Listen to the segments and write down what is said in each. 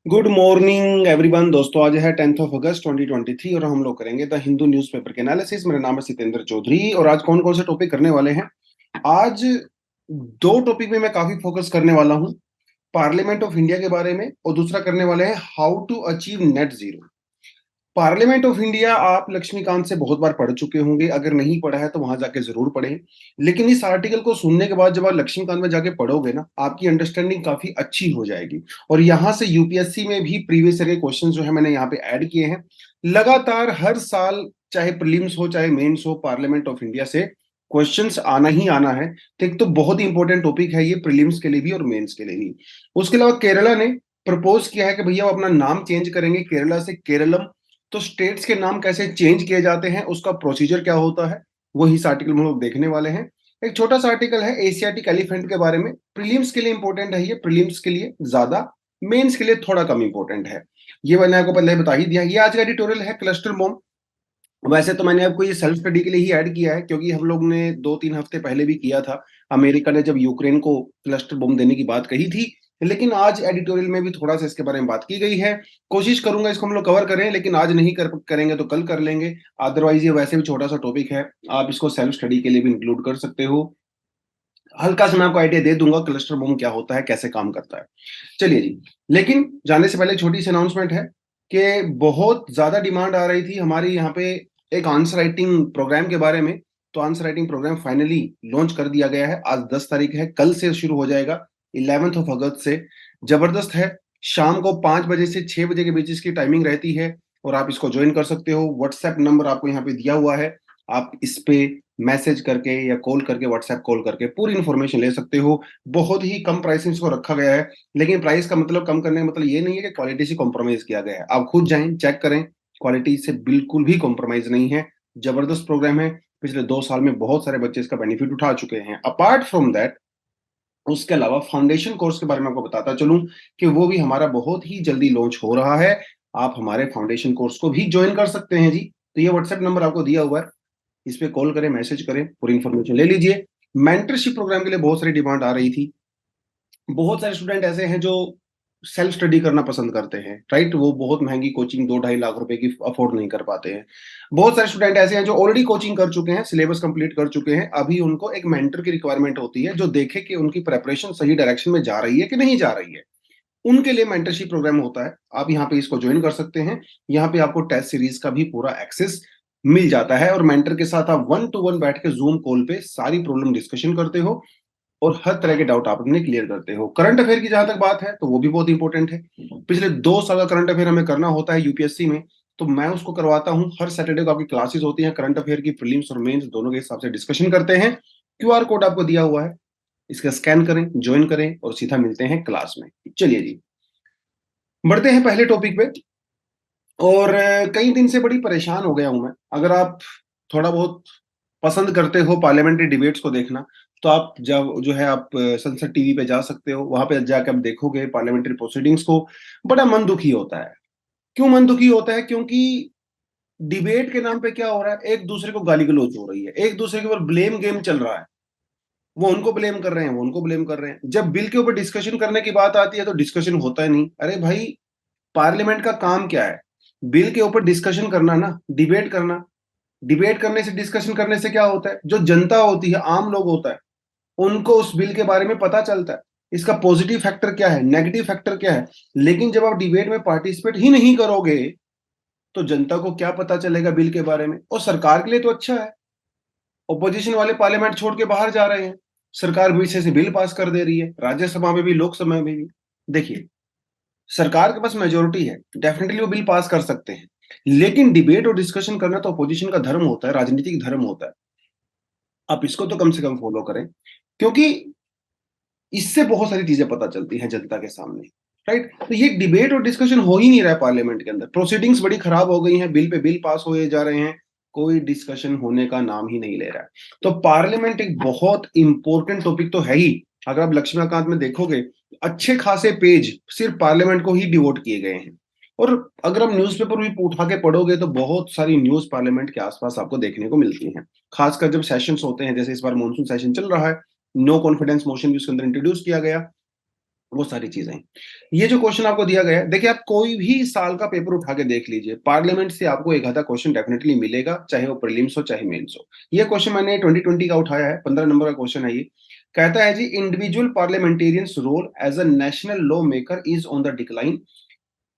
Good morning everyone. दोस्तों, आज है 10 अगस्त 2023 और हम लोग करेंगे द हिंदू न्यूज़पेपर के एनालिसिस। मेरा नाम है सितेंद्र चौधरी और आज कौन कौन से टॉपिक करने वाले हैं। आज दो टॉपिक में मैं काफी फोकस करने वाला हूं। पार्लियामेंट ऑफ इंडिया के बारे में और दूसरा करने वाले हैं how to achieve net zero. Parliament of India आप लक्ष्मीकांत से बहुत बार पढ़ चुके होंगे, अगर नहीं पढ़ा है तो वहां जाके जरूर पढ़ें। लेकिन इस आर्टिकल को सुनने के बाद जब आप लक्ष्मीकांत में जाके पढ़ोगे ना, आपकी अंडरस्टैंडिंग काफी अच्छी हो जाएगी। और यहाँ से यूपीएससी में भी प्रीवियस ईयर के क्वेश्चन जो है मैंने यहाँ पे ऐड किए हैं। लगातार हर साल चाहे प्रीलिम्स हो चाहे मेंस हो, पार्लियामेंट ऑफ इंडिया से क्वेश्चंस आना ही आना है। तो एक तो बहुत ही इंपॉर्टेंट टॉपिक है ये, प्रीलिम्स के लिए भी और मेंस के लिए भी। उसके अलावा केरला ने प्रपोज किया है कि भैया वो अपना नाम चेंज करेंगे, केरला से केरलम। तो स्टेट्स के नाम कैसे चेंज किए जाते हैं, उसका प्रोसीजर क्या होता है, वही इस आर्टिकल में हम लोग देखने वाले हैं। एक छोटा सा आर्टिकल है एशियाटिक एलिफेंट के बारे में। प्रीलिम्स के लिए इंपॉर्टेंट है ये, प्रीलिम्स के लिए ज्यादा, मेंस के लिए थोड़ा कम इंपॉर्टेंट है। ये मैंने आपको पहले बता ही दिया। ये आज का एडिटोरियल है क्लस्टर बॉम्ब। वैसे तो मैंने आपको ये सेल्फ स्टडी के लिए ही ऐड किया है, क्योंकि हम लोग ने 2-3 हफ्ते पहले भी किया था। अमेरिका ने जब यूक्रेन को क्लस्टर बम देने की बात कही थी। लेकिन आज एडिटोरियल में भी थोड़ा सा इसके बारे में बात की गई है। कोशिश करूंगा इसको हम लोग कवर करें, लेकिन आज नहीं करेंगे तो कल कर लेंगे। अदरवाइज ये वैसे भी छोटा सा टॉपिक है, आप इसको सेल्फ स्टडी के लिए भी इंक्लूड कर सकते हो। हल्का सा मैं आपको आइडिया दे दूंगा क्लस्टर बम क्या होता है, कैसे काम करता है। चलिए जी। लेकिन जाने से पहले छोटी सी अनाउंसमेंट है कि बहुत ज्यादा डिमांड आ रही थी हमारी यहाँ पे एक आंसर राइटिंग प्रोग्राम के बारे में। तो answer writing programme finally launch कर दिया गया है। आज 10 तारीख है, कल से शुरू हो जाएगा 11 अगस्त से। जबरदस्त है। शाम को 5 बजे से 6 बजे के बीच इसकी टाइमिंग रहती है और आप इसको ज्वाइन कर सकते हो। व्हाट्सएप नंबर आपको यहाँ पे दिया हुआ है। आप इस पे मैसेज करके या कॉल करके, व्हाट्सएप कॉल करके पूरी इंफॉर्मेशन ले सकते हो। बहुत ही कम प्राइस में इसको रखा गया है। लेकिन प्राइस का मतलब कम करने का मतलब ये नहीं है कि क्वालिटी से कॉम्प्रोमाइज किया गया है। आप खुद जाएं, चेक करें, क्वालिटी से बिल्कुल भी कॉम्प्रोमाइज नहीं है। जबरदस्त प्रोग्राम है। पिछले 2 साल में बहुत सारे बच्चे इसका बेनिफिट उठा चुके हैं। अपार्ट फ्रॉम दैट, उसके अलावा फाउंडेशन कोर्स के बारे में आपको बताता चलूं कि वो भी हमारा बहुत ही जल्दी लॉन्च हो रहा है। आप हमारे फाउंडेशन कोर्स को भी ज्वाइन कर सकते हैं जी। तो ये व्हाट्सएप नंबर आपको दिया हुआ है, इस पे कॉल करें, मैसेज करें, पूरी इंफॉर्मेशन ले लीजिए। मेंटरशिप प्रोग्राम के लिए बहुत सारी डिमांड आ रही थी। बहुत सारे स्टूडेंट ऐसे हैं जो सेल्फ स्टडी करना पसंद करते हैं, राइट। वो बहुत महंगी कोचिंग 2-2.5 लाख रुपए की अफोर्ड नहीं कर पाते हैं। बहुत सारे स्टूडेंट ऐसे हैं जो ऑलरेडी कोचिंग कर चुके हैं, सिलेबस कंप्लीट कर चुके हैं। अभी उनको एक मेंटर की रिक्वायरमेंट होती है जो देखे कि उनकी प्रेपरेशन सही डायरेक्शन में जा रही है कि नहीं जा रही है। उनके लिए मेंटरशिप प्रोग्राम होता है। आप यहाँ पे इसको ज्वाइन कर सकते हैं। यहाँ पे आपको टेस्ट सीरीज का भी पूरा एक्सेस मिल जाता है और मेंटर के साथ आप 1-to-1 बैठ के जूम कॉल पे सारी प्रॉब्लम डिस्कशन करते हो और हर तरह के डाउट आप अपने क्लियर करते हो। करंट अफेयर की जहां तक बात है तो वो भी बहुत इंपॉर्टेंट है। पिछले 2 साल का करंट अफेयर हमें करना होता है यूपीएससी में। तो मैं उसको करवाता हूँ। हर सैटरडे को आपकी क्लासेस होती हैं करंट अफेयर की, प्रीलिम्स और मेंस दोनों के हिसाब से डिस्कशन करते हैं। क्यूआर कोड आपको दिया हुआ है, इसका स्कैन करें, ज्वाइन करें और सीधा मिलते हैं क्लास में। चलिए जी, बढ़ते हैं पहले टॉपिक पे। और कई दिन से बड़ी परेशान हो गया हूं मैं। अगर आप थोड़ा बहुत पसंद करते हो पार्लियामेंट्री डिबेट्स को देखना, तो आप जब जो है आप संसद टीवी पे जा सकते हो। वहां पे जाकर आप देखोगे पार्लियामेंट्री प्रोसीडिंग्स को, बड़ा मन दुखी होता है। क्यों मन दुखी होता है? क्योंकि डिबेट के नाम पे क्या हो रहा है, एक दूसरे को गाली गलौज हो रही है, एक दूसरे के ऊपर ब्लेम गेम चल रहा है। वो उनको ब्लेम कर रहे हैं, वो उनको ब्लेम कर रहे हैं। जब बिल के ऊपर डिस्कशन करने की बात आती है तो डिस्कशन होता ही नहीं। अरे भाई, पार्लियामेंट का काम क्या है? बिल के ऊपर डिस्कशन करना ना, डिबेट करना। डिबेट करने से, डिस्कशन करने से क्या होता है, जो जनता होती है, आम लोग होता है, उनको उस बिल के बारे में पता चलता है। इसका पॉजिटिव फैक्टर क्या है, नेगेटिव फैक्टर क्या है। लेकिन जब आप डिबेट में पार्टिसिपेट ही नहीं करोगे तो जनता को क्या पता चलेगा बिल के बारे में। और सरकार के लिए तो अच्छा है, ओपोजिशन वाले पार्लियामेंट छोड़ के बाहर जा रहे हैं, सरकार पीछे से बिल पास कर दे रही है, राज्यसभा में भी लोकसभा में भी। देखिए, सरकार के पास मेजोरिटी है, डेफिनेटली वो बिल पास कर सकते हैं। लेकिन डिबेट और डिस्कशन करना तो अपोजिशन का धर्म होता है, राजनीतिक धर्म होता है। आप इसको तो कम से कम फॉलो करें, क्योंकि इससे बहुत सारी चीजें पता चलती हैं जनता के सामने, राइट। तो ये डिबेट और डिस्कशन हो ही नहीं रहा है पार्लियामेंट के अंदर। प्रोसीडिंग्स बड़ी खराब हो गई हैं, बिल पे बिल पास होए जा रहे हैं, कोई डिस्कशन होने का नाम ही नहीं ले रहा है। तो पार्लियामेंट एक बहुत इंपॉर्टेंट टॉपिक तो है ही। अगर आप लक्ष्मीकांत में देखोगे, अच्छे खासे पेज सिर्फ पार्लियामेंट को ही डिवोट किए गए हैं। और अगर आप न्यूज़पेपर भी उठा के पढ़ोगे तो बहुत सारी न्यूज पार्लियामेंट के आसपास आपको देखने को मिलती हैं। खासकर जब सेशंस होते हैं, जैसे इस बार मॉनसून सेशन चल रहा है, नो कॉन्फिडेंस मोशन भी उसके अंदर इंट्रोड्यूस किया गया। वो सारी चीजें। ये जो क्वेश्चन आपको दिया गया है, देखिए आप कोई भी साल का पेपर उठा के देख लीजिए, पार्लियामेंट से आपको एक आधा क्वेश्चन डेफिनेटली मिलेगा, चाहे वो प्रीलिम्स हो चाहे मेंस हो। ये क्वेश्चन मैंने 2020 का उठाया है, 15 नंबर का क्वेश्चन है ये। कहता है जी, individual parliamentarians role as a national law maker is on the decline,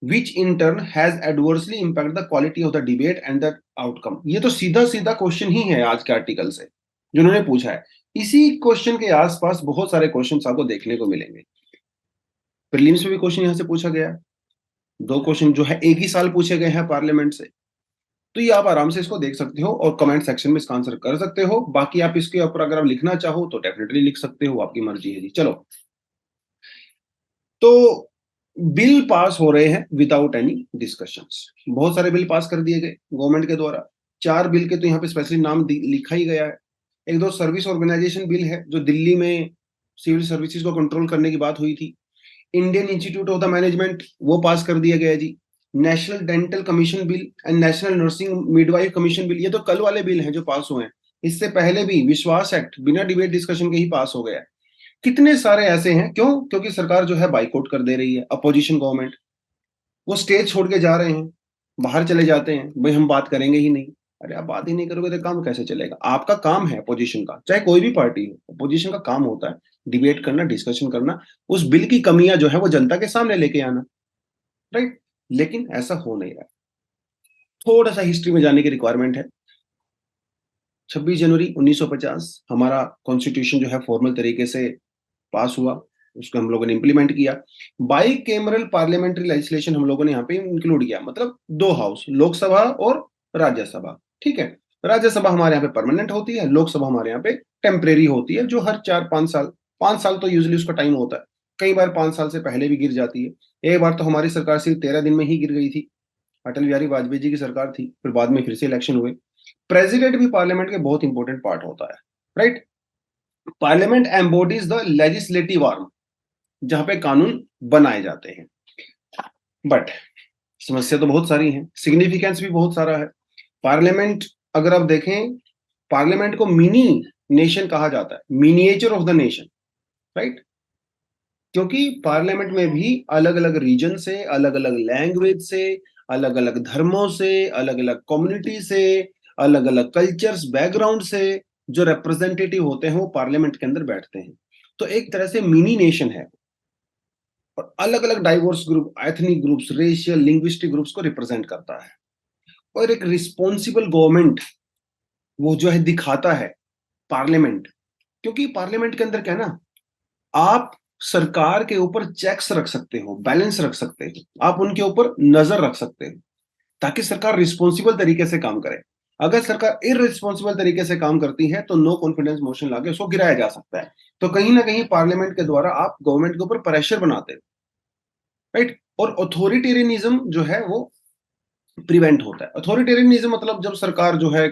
which in turn has adversely impacted the quality of the debate and the outcome। ये तो सीधा सीधा क्वेश्चन ही है आज के आर्टिकल से जो उन्होंने पूछा है। इसी क्वेश्चन के आसपास बहुत सारे क्वेश्चंस आपको देखने को मिलेंगे। प्रीलिम्स में भी क्वेश्चन यहां से पूछा गया है, दो क्वेश्चन जो है एक ही साल पूछे गए हैं पार्लियामेंट से। तो ये आप आराम से इसको देख सकते हो और कमेंट सेक्शन में इसका आंसर कर सकते हो। बाकी आप इसके ऊपर अगर आप लिखना चाहो तो डेफिनेटली लिख सकते हो, आपकी मर्जी है जी। चलो, तो बिल पास हो रहे हैं विदाउट एनी डिस्कशंस। बहुत सारे बिल पास कर दिए गए गवर्नमेंट के द्वारा। 4 बिल के तो यहाँ पे स्पेशली नाम लिखा ही गया है। एक दो सर्विस ऑर्गेनाइजेशन बिल है जो दिल्ली में सिविल सर्विसेज को कंट्रोल करने की बात हुई थी। Indian institute of the management वो पास कर दिया गया जी। National dental commission bill and national nursing midwife commission bill, ये तो कल वाले बिल हैं जो पास हुए हैं। इससे पहले भी विश्वास एक्ट बिना डिबेट डिस्कशन के ही पास हो गया है। कितने सारे ऐसे हैं, क्यों? क्योंकि सरकार जो है बाइकआउट कर दे रही है, अपोजिशन गवर्नमेंट। वो स्टेज छोड़ के जा रहे हैं, बाहर चले जाते हैं, भाई हम बात करेंगे ही नहीं। अरे आप बात ही नहीं करोगे तो काम कैसे चलेगा? आपका काम है अपोजिशन का, चाहे कोई भी पार्टी हो, अपोजिशन का काम होता है डिबेट करना, डिस्कशन करना, उस बिल की कमियां जो है वो जनता के सामने लेके आना, राइट? लेकिन ऐसा हो नहीं रहा। थोड़ा सा हिस्ट्री में जाने की रिक्वायरमेंट है। 26 जनवरी 1950 हमारा कॉन्स्टिट्यूशन जो है फॉर्मल तरीके से पास हुआ, उसको हम लोगों ने इंप्लीमेंट किया। बाई कैमरल पार्लियामेंट्री लेजिस्लेशन हम लोगों ने यहाँ पे इंक्लूड किया, मतलब 2 हाउस, लोकसभा और राज्यसभा। ठीक है, राज्यसभा हमारे यहाँ पे परमानेंट होती है, लोकसभा हमारे यहाँ पे टेम्परेरी होती है, जो हर 4-5 साल, 5 साल तो यूजली उसका टाइम होता है, कई बार 5 साल से पहले भी गिर जाती है। एक बार तो हमारी सरकार सिर्फ 13 दिन में ही गिर गई थी, अटल बिहारी वाजपेयी जी की सरकार थी, फिर बाद में फिर से इलेक्शन हुए। प्रेसिडेंट भी पार्लियामेंट के बहुत इंपॉर्टेंट पार्ट होता है, right? Parliament embodies the legislative arm, जहां पे कानून बनाए जाते हैं। बट समस्या तो बहुत सारी है, सिग्निफिकेंस भी बहुत सारा है। पार्लियामेंट, अगर आप देखें, पार्लियामेंट को मिनी नेशन कहा जाता है, miniature of the nation, right? क्योंकि पार्लियामेंट में भी अलग अलग रीजन से, अलग अलग लैंग्वेज से, अलग अलग धर्मों से, अलग अलग कम्युनिटी से, अलग अलग कल्चर्स बैकग्राउंड से जो रिप्रेजेंटेटिव होते हैं वो पार्लियामेंट के अंदर बैठते हैं। तो एक तरह से मिनी नेशन है, और अलग अलग diverse group, ethnic groups, racial linguistic groups को रिप्रेजेंट करता है। और एक रिस्पॉन्सिबल गवर्नमेंट वो जो है दिखाता है पार्लियामेंट। क्योंकि पार्लियामेंट के अंदर क्या है ना, आप सरकार के ऊपर चेक्स रख सकते हो, बैलेंस रख सकते हो, आप उनके ऊपर नजर रख सकते हो, ताकि सरकार रिस्पॉन्सिबल तरीके से काम करे। अगर सरकार इररिस्पॉन्सिबल तरीके से काम करती है तो नो कॉन्फिडेंस मोशन लाके उसको गिराया जा सकता है। तो कहीं ना कहीं पार्लियामेंट के द्वारा आप गवर्नमेंट के ऊपर प्रेशर बनाते हो, राइट? और अथॉरिटेरियनिज्म जो है वो प्रिवेंट होता है। अथॉरिटेरियनिज्म मतलब जब सरकार जो है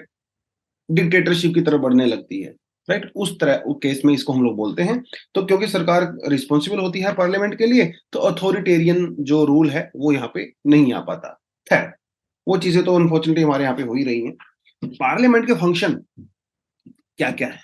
डिक्टेटरशिप की तरफ बढ़ने लगती है, राइट? उस तरह उस केस में इसको हम लोग बोलते हैं। तो क्योंकि सरकार रिस्पॉन्सिबल होती है पार्लियामेंट के लिए, तो अथॉरिटेरियन जो रूल है वो यहाँ पे नहीं आ पाता। खैर, वो चीजें तो अनफॉर्चुनेटली हमारे यहाँ पे हो ही रही हैं। पार्लियामेंट के फंक्शन क्या क्या है?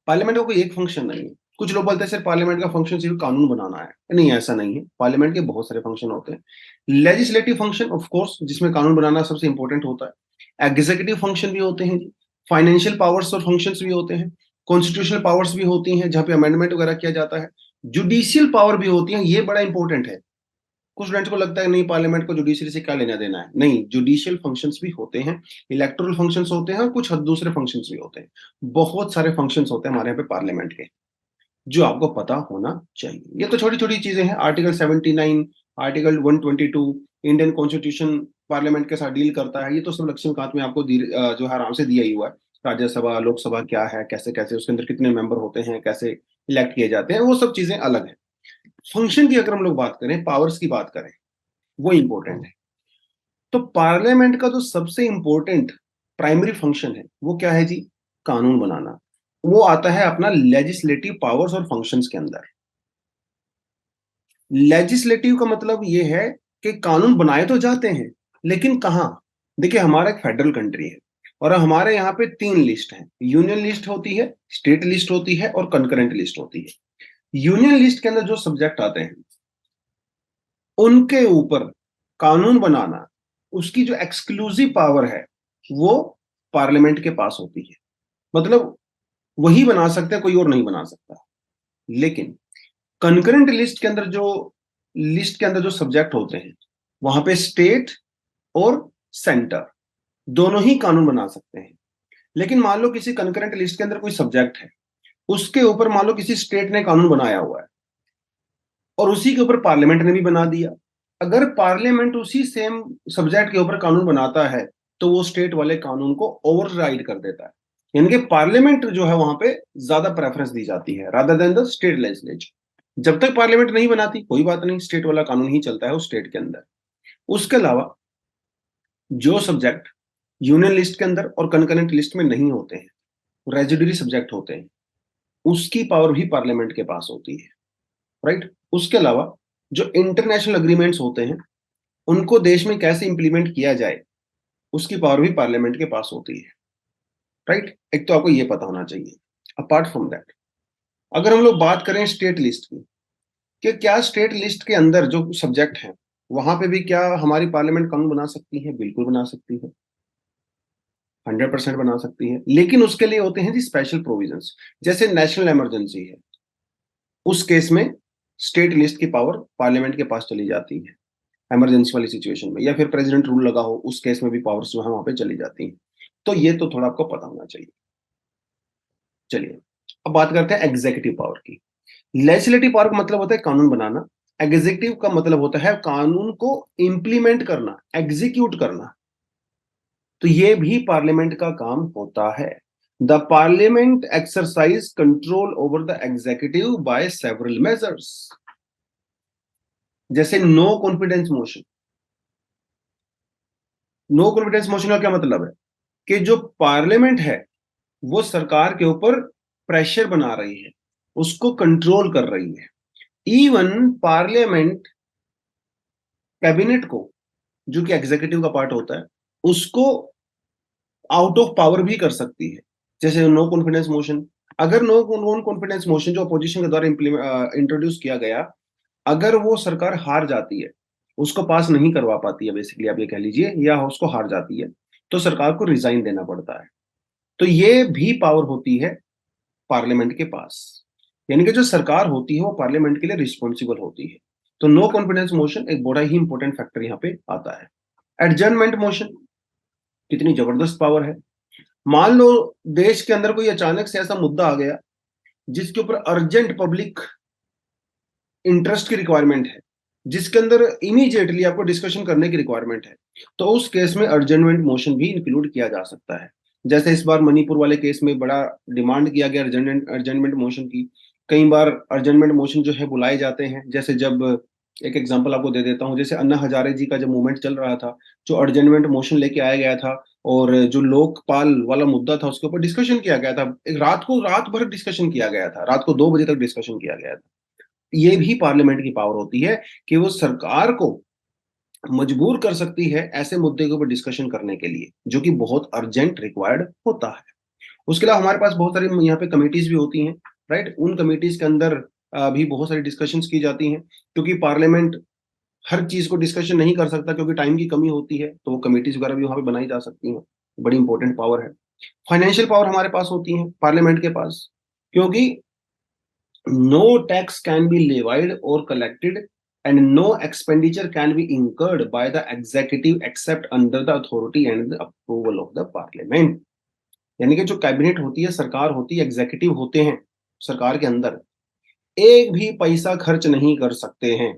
पार्लियामेंट का कोई एक फंक्शन नहीं है। कुछ लोग बोलते हैं सर पार्लियामेंट का फंक्शन सिर्फ कानून बनाना है। नहीं, ऐसा नहीं है। पार्लियामेंट के बहुत सारे फंक्शन होते हैं। लेजिस्लेटिव फंक्शन ऑफ कोर्स, जिसमें कानून बनाना सबसे इंपॉर्टेंट होता है। एग्जीक्यूटिव फंक्शन भी होते हैं, फाइनेंशियल पावर्स और फंक्शंस भी होते हैं। कॉन्स्टिट्यूशनल पावर्स भी होती हैं जहां पे अमेंडमेंट वगैरह किया जाता है। जुडिशियल पावर भी होती है, ये बड़ा इंपॉर्टेंट है। कुछ स्टूडेंट्स को लगता है नहीं पार्लियामेंट को जुडिशरी से क्या लेना देना है। नहीं, जुडिशियल फंक्शंस भी होते हैं, इलेक्टोरल फंक्शंस होते हैं, और कुछ दूसरे फंक्शंस भी होते हैं। बहुत सारे फंक्शंस होते हैं हमारे यहाँ पे पार्लियामेंट के, जो आपको पता होना चाहिए। ये तो छोटी छोटी चीजें हैं। Article 79, article 122, Indian constitution parliament के साथ डील करता है। ये तो सब लक्ष्मीकांत में आपको जो है आराम से दिया ही हुआ है। राज्यसभा, लोकसभा क्या है, कैसे कैसे उसके अंदर कितने मेंबर होते हैं, कैसे इलेक्ट किए जाते हैं, वो सब चीजें अलग है। फंक्शन की अगर हम लोग बात करें, पावर्स की बात करें, वो इंपॉर्टेंट है। तो पार्लियामेंट का जो सबसे इंपॉर्टेंट प्राइमरी फंक्शन है वो क्या है जी? कानून बनाना। वो आता है अपना लेजिस्लेटिव पावर्स और फंक्शंस के अंदर। लेजिस्लेटिव का मतलब ये है कि कानून बनाए तो जाते हैं, लेकिन कहाँ? देखिए, हमारा एक फेडरल कंट्री है, और हमारे यहाँ पे 3 लिस्ट है। यूनियन लिस्ट होती है, स्टेट लिस्ट होती है, और कंकरेंट लिस्ट होती है। यूनियन लिस्ट के अंदर जो सब्जेक्ट आते हैं उनके ऊपर कानून बनाना, उसकी जो एक्सक्लूसिव पावर है वो पार्लियामेंट के पास होती है। मतलब वही बना सकते हैं, कोई और नहीं बना सकता। लेकिन कंकरेंट लिस्ट के अंदर जो सब्जेक्ट होते हैं वहां पे स्टेट और सेंटर दोनों ही कानून बना सकते हैं। लेकिन मान लो किसी कंकरेंट लिस्ट के अंदर कोई सब्जेक्ट है, उसके ऊपर मान लो किसी स्टेट ने कानून बनाया हुआ है और उसी के ऊपर पार्लियामेंट ने भी बना दिया। अगर पार्लियामेंट उसी सेम सब्जेक्ट के ऊपर कानून बनाता है तो वो स्टेट वाले कानून को ओवरराइड कर देता है। यानी कि पार्लियामेंट जो है वहां पे ज्यादा प्रेफरेंस दी जाती है rather than the state legislature. जब तक पार्लियामेंट नहीं बनाती कोई बात नहीं, स्टेट वाला कानून ही चलता है उस स्टेट के अंदर। उसके अलावा जो सब्जेक्ट यूनियन लिस्ट के अंदर और कंकरेंट लिस्ट में नहीं होते हैं, रेजिडरी सब्जेक्ट होते हैं, उसकी पावर भी पार्लियामेंट के पास होती है। राइट। उसके अलावा जो इंटरनेशनल अग्रीमेंट्स होते हैं उनको देश में कैसे इंप्लीमेंट किया जाए, उसकी पावर भी पार्लियामेंट के पास होती है। राइट। एक तो आपको ये पता होना चाहिए। अपार्ट फ्रॉम दैट, अगर हम लोग बात करें स्टेट लिस्ट की, कि क्या स्टेट लिस्ट के अंदर जो सब्जेक्ट हैं वहां पे भी क्या हमारी पार्लियामेंट कानून बना सकती है? बिल्कुल बना सकती है, 100% बना सकती है। लेकिन उसके लिए होते हैं जी स्पेशल प्रोविजंस। जैसे नेशनल इमरजेंसी है, उस केस में स्टेट लिस्ट की पावर पार्लियामेंट के पास चली जाती है इमरजेंसी वाली सिचुएशन में, या फिर प्रेसिडेंट रूल लगा हो उस केस में भी पावर्स जो है वहां पे चली जाती हैं। तो ये तो थोड़ा आपको पता होना चाहिए। चलिए अब बात करते हैं एग्जीक्यूटिव पावर की। लेजिस्लेटिव पावर का मतलब होता है कानून बनाना, एग्जीक्यूटिव का मतलब होता है कानून को इंप्लीमेंट करना, एग्जीक्यूट करना। तो ये भी पार्लियामेंट का काम होता है। The parliament exercise control over the executive by several measures. जैसे no confidence motion. No confidence motion का क्या मतलब है? कि जो पार्लियामेंट है वो सरकार के ऊपर प्रेशर बना रही है, उसको कंट्रोल कर रही है। इवन पार्लियामेंट कैबिनेट को, जो कि एग्जीक्यूटिव का पार्ट होता है, उसको आउट ऑफ पावर भी कर सकती है। जैसे नो कॉन्फिडेंस मोशन, अगर नो कॉन्फिडेंस मोशन जो अपोजिशन के द्वारा इंट्रोड्यूस किया गया, अगर वो सरकार हार जाती है, उसको पास नहीं करवा पाती है, बेसिकली आप ये कह लीजिए, या उसको हार जाती है, तो सरकार को रिजाइन देना पड़ता है। तो ये भी पावर होती है पार्लियामेंट के पास। यानी कि जो सरकार होती है वो पार्लियामेंट के लिए रिस्पॉन्सिबल होती है। तो नो कॉन्फिडेंस मोशन एक बड़ा ही इंपॉर्टेंट फैक्टर यहाँ पे आता है। एडजर्नमेंट मोशन कितनी जबरदस्त पावर है। मान लो देश के अंदर कोई अचानक से ऐसा मुद्दा आ गया जिसके ऊपर अर्जेंट पब्लिक इंटरेस्ट की रिक्वायरमेंट है, जिसके अंदर इमीडिएटली आपको डिस्कशन करने की रिक्वायरमेंट है, तो उस केस में अर्जेंटमेंट मोशन भी इंक्लूड किया जा सकता है। जैसे इस बार मणिपुर वाले केस में बड़ा डिमांड किया गया अर्जेंटमेंट मोशन की। कई बार अर्जेंटमेंट मोशन जो है बुलाए जाते हैं। जैसे जब, एक एग्जांपल आपको दे देता हूं, जैसे अन्ना हजारे जी का जब मूवमेंट चल रहा था, जो अर्जेंटमेंट मोशन लेके आया गया था और जो लोकपाल वाला मुद्दा था उसके ऊपर डिस्कशन किया गया था। एक रात भर डिस्कशन किया गया था, रात को 2 बजे तक डिस्कशन किया गया था। ये भी पार्लियामेंट की पावर होती है कि वो सरकार को मजबूर कर सकती है ऐसे मुद्दे के ऊपर डिस्कशन करने के लिए जो कि बहुत अर्जेंट रिक्वायर्ड होता है। उसके अलावा हमारे पास बहुत सारी यहाँ पे कमिटीज भी होती हैं। राइट। उन कमिटीज के अंदर भी बहुत सारी डिस्कशंस की जाती हैं, क्योंकि पार्लियामेंट हर चीज को डिस्कशन नहीं कर सकता, क्योंकि टाइम की कमी होती है, तो वो कमिटीज वगैरह भी वहां पे बनाई जा सकती हैं। बड़ी इंपॉर्टेंट पावर है। फाइनेंशियल पावर हमारे पास होती है पार्लियामेंट के पास, क्योंकि no tax can be levied or collected and no expenditure can be incurred by the executive except under the authority and the approval of the parliament। यानी कि जो cabinet होती है, सरकार होती है, एग्जीक्यूटिव होते हैं सरकार के अंदर, एक भी पैसा खर्च नहीं कर सकते हैं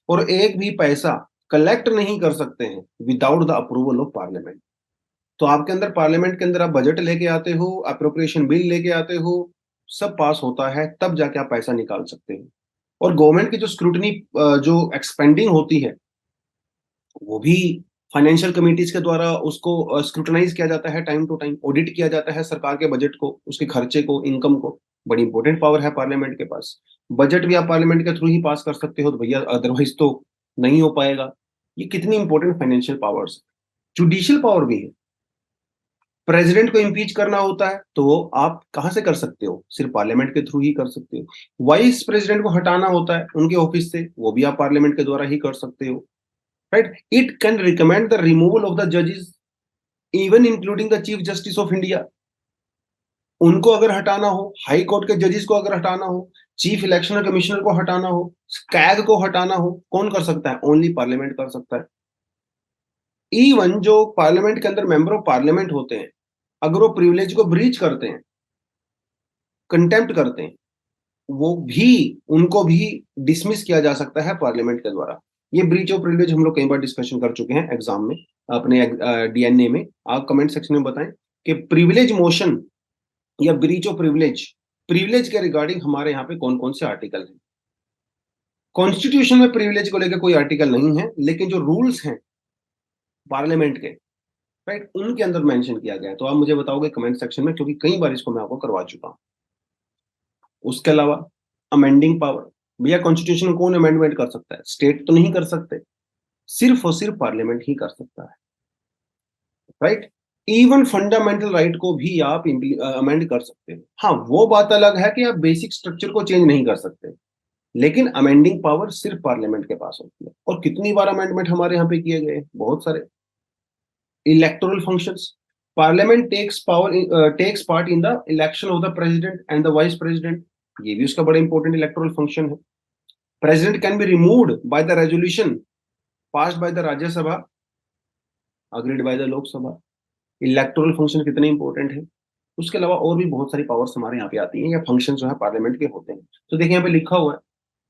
और एक भी पैसा कलेक्ट नहीं कर सकते हैं without the approval of parliament. तो आपके अंदर पार्लियामेंट के अंदर आप बजट लेके आते हो, अप्रोप्रिएशन बिल लेके आते हो, सब पास होता है, तब जाके आप पैसा निकाल सकते हो। और गवर्नमेंट की जो स्क्रूटनी, जो एक्सपेंडिंग होती है, वो भी फाइनेंशियल कमिटीज के द्वारा उसको स्क्रूटनाइज किया जाता है, टाइम टू टाइम ऑडिट किया जाता है सरकार के बजट को, उसके खर्चे को, इनकम को। बड़ी इंपॉर्टेंट पावर है पार्लियामेंट के पास। बजट भी आप पार्लियामेंट के थ्रू ही पास कर सकते हो, तो भैया अदरवाइज तो नहीं हो पाएगा। ये कितनी important financial powers. Judicial power भी है। प्रेसिडेंट को इम्पीच करना होता है तो वो आप कहां से कर सकते हो, सिर्फ पार्लियामेंट के थ्रू ही कर सकते हो। वाइस प्रेसिडेंट को हटाना होता है उनके ऑफिस से, वो भी आप पार्लियामेंट के द्वारा ही कर सकते हो, right. It can recommend the removal of the जजेस even including the chief justice of India. उनको अगर हटाना हो, हाई कोर्ट के जजेस को अगर हटाना हो, चीफ इलेक्शन कमिश्नर को हटाना हो, स्कैग को हटाना हो, कौन कर सकता है? ओनली पार्लियामेंट कर सकता है। इवन जो पार्लियामेंट के अंदर मेंबर ऑफ पार्लियामेंट होते हैं, अगर वो प्रिविलेज को ब्रीच करते हैं, कंटेम्प्ट करते हैं, वो भी, उनको भी डिसमिस किया जा सकता है पार्लियामेंट के द्वारा। ये ब्रीच ऑफ प्रिविलेज हम लोग कई बार डिस्कशन कर चुके हैं एग्जाम में, अपने डीएनए में। आप कमेंट सेक्शन में बताएं कि प्रिविलेज मोशन या ब्रीच ऑफ प्रिविलेज, प्रिविलेज के रिगार्डिंग हमारे यहाँ पे कौन कौन से आर्टिकल हैं। कॉन्स्टिट्यूशन में प्रिविलेज को लेकर कोई आर्टिकल नहीं है, लेकिन जो रूल्स हैं पार्लियामेंट के, राइट, उनके अंदर मेंशन किया गया है। तो आप मुझे बताओगे कमेंट सेक्शन में, क्योंकि कई बार इसको मैं आपको करवा चुका हूं। उसके अलावा अमेंडिंग पावर, भैया कॉन्स्टिट्यूशन कौन अमेंडमेंट कर सकता है? स्टेट तो नहीं कर सकते, सिर्फ और सिर्फ पार्लियामेंट ही कर सकता है, राइट। इवन फंडामेंटल राइट को भी आप अमेंड कर सकते हो। हाँ, वो बात अलग है कि आप बेसिक स्ट्रक्चर को चेंज नहीं कर सकते, लेकिन अमेंडिंग पावर सिर्फ पार्लियामेंट के पास होती है। और कितनी बार अमेंडमेंट हमारे यहाँ पे किए गए? बहुत सारे। Electoral functions, parliament takes part in the election of the president and the vice president, ये भी उसका बड़ा इंपॉर्टेंट इलेक्टोरल फंक्शन है। President can be removed by the resolution passed by the Rajya Sabha, agreed by the Lok Sabha. Electoral function कितने important है। उसके अलावा और भी बहुत सारी पावर्स हमारे यहाँ पे आती हैं, या फंक्शन जो है पार्लियामेंट के होते हैं। तो देखिए यहाँ पे लिखा हुआ है,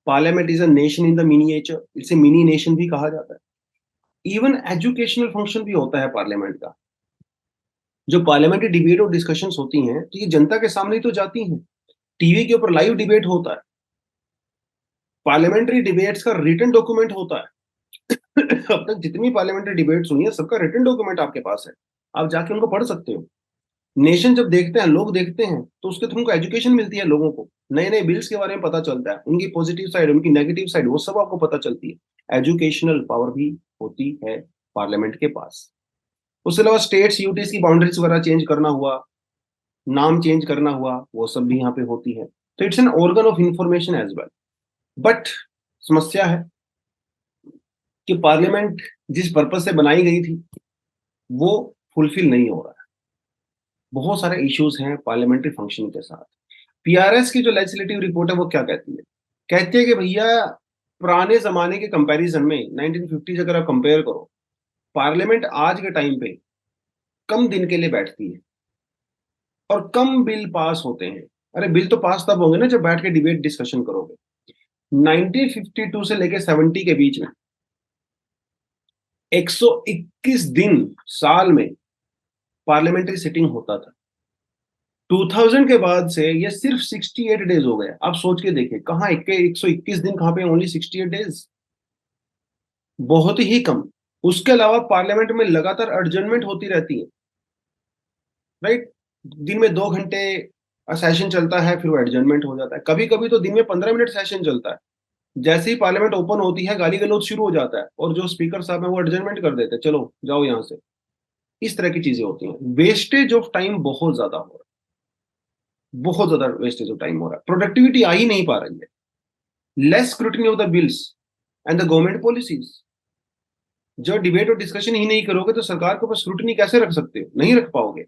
parliament is a nation in the miniature, इसे मिनी नेशन भी कहा जाता है। इवन एजुकेशनल फंक्शन भी होता है पार्लियामेंट का। जो पार्लियामेंट्री डिबेट और डिस्कशंस होती हैं, तो ये जनता के सामने ही तो जाती हैं, टीवी के ऊपर लाइव डिबेट होता है, पार्लियामेंट्री डिबेट्स का रिटन डॉक्यूमेंट होता है। अब तक जितनी पार्लियामेंट्री डिबेट्स हुई है, सबका रिटन डॉक्यूमेंट आपके पास है, आप जाके उनको पढ़ सकते हो। नेशन जब देखते हैं, लोग देखते हैं, तो उसके थ्रू उनको एजुकेशन मिलती है, लोगों को नए नए बिल्स के बारे में पता चलता है, उनकी पॉजिटिव साइड, उनकी नेगेटिव साइड, वो सब आपको पता चलती है। एजुकेशनल पावर भी होती है पार्लियामेंट के पास। उसके अलावा स्टेट्स यूटीज की बाउंड्रीज वगैरह चेंज करना हुआ, नाम चेंज करना हुआ, वो सब भी यहाँ पे होती है। तो it's an organ of information as well. But समस्या है कि पार्लियामेंट जिस पर्पज से बनाई गई थी वो फुलफिल नहीं हो रहा है। बहुत सारे इश्यूज हैं पार्लियामेंट्री फंक्शन के साथ। पीआरएस की जो लेजिस्लेटिव रिपोर्ट है वो क्या कहती है? कहती है कि भैया पुराने जमाने के कंपैरिजन में 1950 अगर आप कंपेयर करो, पार्लियामेंट आज के टाइम पे कम दिन के लिए बैठती है और कम बिल पास होते हैं। अरे बिल तो पास तब होंगे ना जब बैठ के डिबेट डिस्कशन करोगे। 1952 से लेके 70 के बीच में 121 दिन साल में पार्लियामेंट्री सिटिंग होता था। 2000 के बाद से ये सिर्फ 68 डेज हो गए। आप सोच के देखिए, कहाँ 121 दिन, कहाँ पे ओनली 68 डेज, बहुत ही कम। उसके अलावा पार्लियामेंट में लगातार एडजर्नमेंट होती रहती है, राइट। दिन में 2 घंटे सेशन चलता है, फिर वो एडजर्नमेंट हो जाता है। कभी कभी तो दिन में 15 मिनट सेशन चलता है, जैसे ही पार्लियामेंट ओपन होती है गाली गलौज शुरू हो जाता है, और जो स्पीकर साहब है वो एडजर्नमेंट कर देते हैं, चलो जाओ यहाँ से। इस तरह की चीजें होती हैं। वेस्टेज ऑफ टाइम बहुत ज्यादा हो रहा है, बहुत ज्यादा वेस्टेज ऑफ टाइम हो रहा है, प्रोडक्टिविटी आ ही नहीं पा रही है। Less scrutiny of the bills and the government policies. जब डिबेट और डिस्कशन ही नहीं करोगे तो सरकार के ऊपर स्क्रूटनी कैसे रख सकते हो? नहीं रख पाओगे।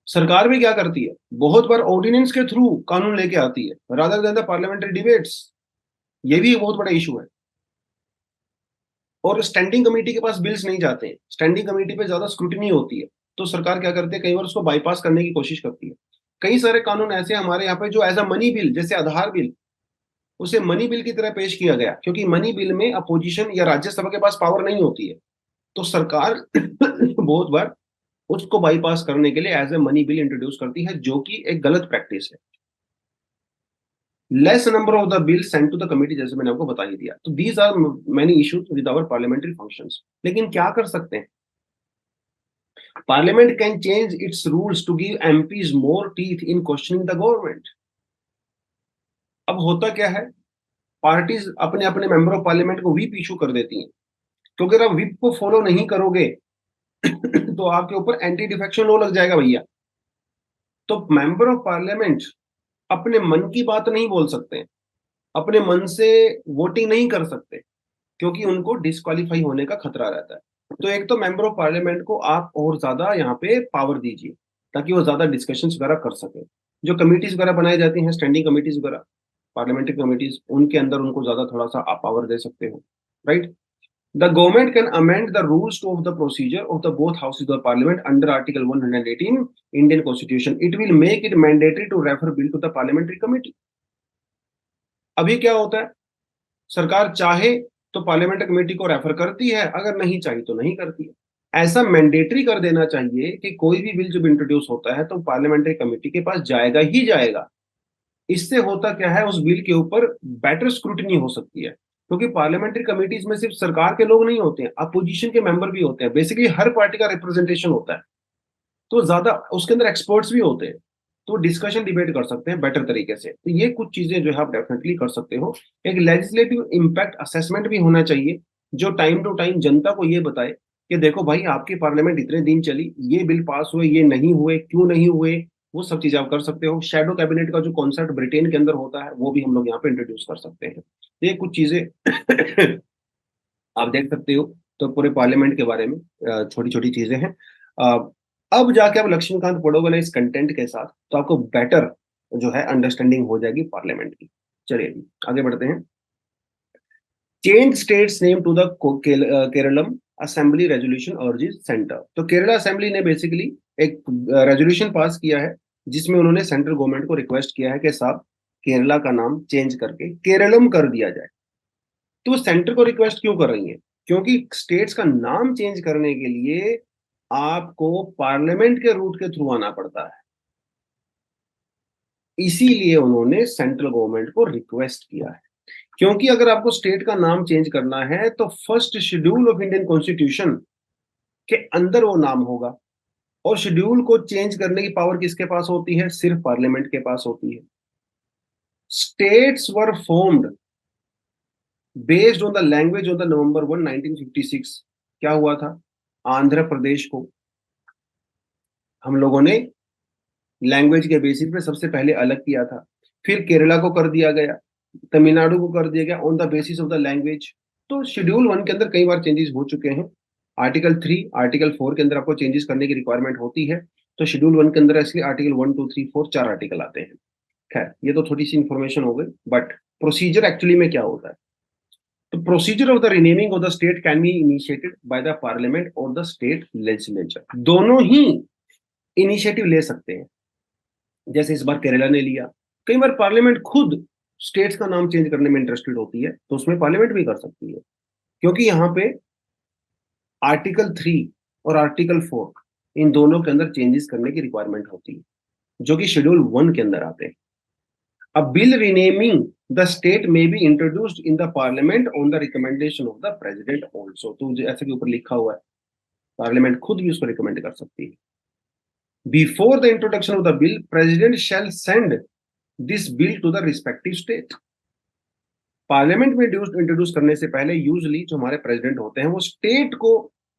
सरकार भी क्या करती है, बहुत बार ऑर्डिनेंस के थ्रू कानून लेके आती है, rather than the parliamentary debates. ये भी एक बहुत बड़ा इशू है। और स्टैंडिंग कमेटी के पास बिल्स नहीं जाते हैं, स्टैंडिंग कमेटी पे ज्यादा स्क्रूटनी होती है, तो सरकार क्या करती है, कई बार उसको बाईपास करने की कोशिश करती है। कई सारे कानून ऐसे हमारे यहाँ पे जो एज अ मनी बिल, जैसे आधार बिल, उसे मनी बिल की तरह पेश किया गया, क्योंकि मनी बिल में अपोजिशन या राज्यसभा के पास पावर नहीं होती है, तो सरकार बहुत बार उसको बाईपास करने के लिए as a money bill introduce करती है, जो कि एक गलत प्रैक्टिस है। Less number of the bill sent to the committee, जैसे मैंने आपको बता ही दिया। तो these are many issues with our parliamentary functions. लेकिन क्या कर सकते हैं? Parliament can change its rules to give MPs more teeth in questioning the government. अब होता क्या है, पार्टीज अपने अपने मेंबर ऑफ पार्लियामेंट को व्हिप इशू कर देती हैं, क्योंकि अगर आप व्हिप को फॉलो नहीं करोगे तो आपके ऊपर एंटी डिफेक्शन लॉ लग जाएगा भैया। तो मेंबर ऑफ पार्लियामेंट अपने मन की बात नहीं बोल सकते, अपने मन से वोटिंग नहीं कर सकते, क्योंकि उनको डिस्क्वालीफाई होने का खतरा रहता है। तो एक तो मेंबर ऑफ पार्लियामेंट को आप और ज्यादा यहाँ पे पावर दीजिए, ताकि वो ज्यादा डिस्कशंस वगैरह कर सके। जो कमिटीज वगैरह बनाई जाती हैं, स्टैंडिंग कमिटीज वगैरह, पार्लियामेंट्री कमिटीज, उनके अंदर उनको ज्यादा थोड़ा सा आप पावर दे सकते हो, right. The government can amend the rules of the procedure of the both houses of the parliament under Article 118 Indian Constitution. It will make it mandatory to refer bill to the parliamentary committee. अभी क्या होता है, सरकार चाहे तो parliamentary committee को refer करती है, अगर नहीं चाहिए तो नहीं करती है। ऐसा मैंडेटरी कर देना चाहिए कि कोई भी बिल जब इंट्रोड्यूस होता है तो पार्लियामेंट्री कमेटी के पास जाएगा ही जाएगा। इससे होता क्या है, उस बिल के ऊपर बेटर स्क्रूटनी हो सकती है, क्योंकि पार्लियामेंट्री कमेटीज में सिर्फ सरकार के लोग नहीं होते हैं, अपोजिशन के मेंबर भी होते हैं, बेसिकली हर पार्टी का रिप्रेजेंटेशन होता है। तो ज्यादा उसके अंदर एक्सपर्ट्स भी होते हैं, तो डिस्कशन डिबेट कर सकते हैं बेटर तरीके से। तो ये कुछ चीजें जो है आप डेफिनेटली कर सकते हो। एक लेजिस्लेटिव इम्पैक्ट असेसमेंट भी होना चाहिए, जो टाइम टू टाइम जनता को ये बताए कि देखो भाई, आपकी पार्लियामेंट इतने दिन चली, ये बिल पास हुए, ये नहीं हुए, क्यों नहीं हुए, वो सब चीजें आप कर सकते हो। शेडो कैबिनेट का जो कॉन्सेप्ट ब्रिटेन के अंदर होता है, वो भी हम लोग यहाँ पे इंट्रोड्यूस कर सकते हैं। ये कुछ चीजें आप देख सकते हो। तो पूरे पार्लियामेंट के बारे में छोटी छोटी चीजें हैं। अब जाके आप लक्ष्मीकांत पढ़ोगे ना इस कंटेंट के साथ, तो आपको बेटर जो है अंडरस्टैंडिंग हो जाएगी पार्लियामेंट की। चलिए जी, आगे बढ़ते हैं। Change states name to the Keralam assembly resolution urges centre. तो केरला असेंबली ने बेसिकली एक रेजोल्यूशन पास किया है, जिसमें उन्होंने सेंट्रल गवर्नमेंट को रिक्वेस्ट किया है कि साहब, केरला का नाम चेंज करके केरलम कर दिया जाए। तो सेंटर को रिक्वेस्ट क्यों कर रही है? क्योंकि स्टेट्स का नाम चेंज करने के लिए आपको पार्लियामेंट के रूट के थ्रू आना पड़ता है, इसीलिए उन्होंने सेंट्रल गवर्नमेंट को रिक्वेस्ट किया है। क्योंकि अगर आपको स्टेट का नाम चेंज करना है तो first schedule of Indian constitution के अंदर वो नाम होगा, और शेड्यूल को चेंज करने की पावर किसके पास होती है? सिर्फ पार्लियामेंट के पास होती है। States were formed based on the language on the November 1, 1956। क्या हुआ था? आंध्र प्रदेश को हम लोगों ने लैंग्वेज के बेसिस पे सबसे पहले अलग किया था, फिर केरला को कर दिया गया, तमिलनाडु को कर दिया गया on the basis of the language. तो शेड्यूल 1 के अंदर कई बार चेंजेस हो चुके हैं। आर्टिकल 3, आर्टिकल 4 के अंदर आपको चेंजेस करने की रिक्वायरमेंट होती है। तो शेड्यूल 1 के अंदर इसलिए आर्टिकल 1, 2, 3, 4 4 आर्टिकल आते हैं। खैर, ये तो थोड़ी सी इंफॉर्मेशन हो गई, बट प्रोसीजर एक्चुअली में क्या होता है? तो procedure of the renaming of the state can be initiated by the parliament और द स्टेट लेजिस्लेचर। दोनों ही इनिशिएटिव ले सकते हैं। जैसे इस बार केरला ने लिया। कई बार पार्लियामेंट खुद स्टेट्स का नाम चेंज करने में इंटरेस्टेड होती है, तो उसमें पार्लियामेंट भी कर सकती है, क्योंकि यहाँ पे आर्टिकल 3 और आर्टिकल 4 इन दोनों के अंदर चेंजेस करने की रिक्वायरमेंट होती है, जो कि शेड्यूल 1 के अंदर आते हैं। A bill renaming the state may be introduced in the parliament on the recommendation of the president also। तो जैसे कि ऊपर लिखा हुआ है, पार्लियामेंट खुद भी उसको रिकमेंड कर सकती है। Before the introduction of the bill, president shall send this bill to the respective state। Parliament में इंट्रोड्यूस करने से पहले यूजली जो हमारे प्रेसिडेंट होते हैं, वो स्टेट को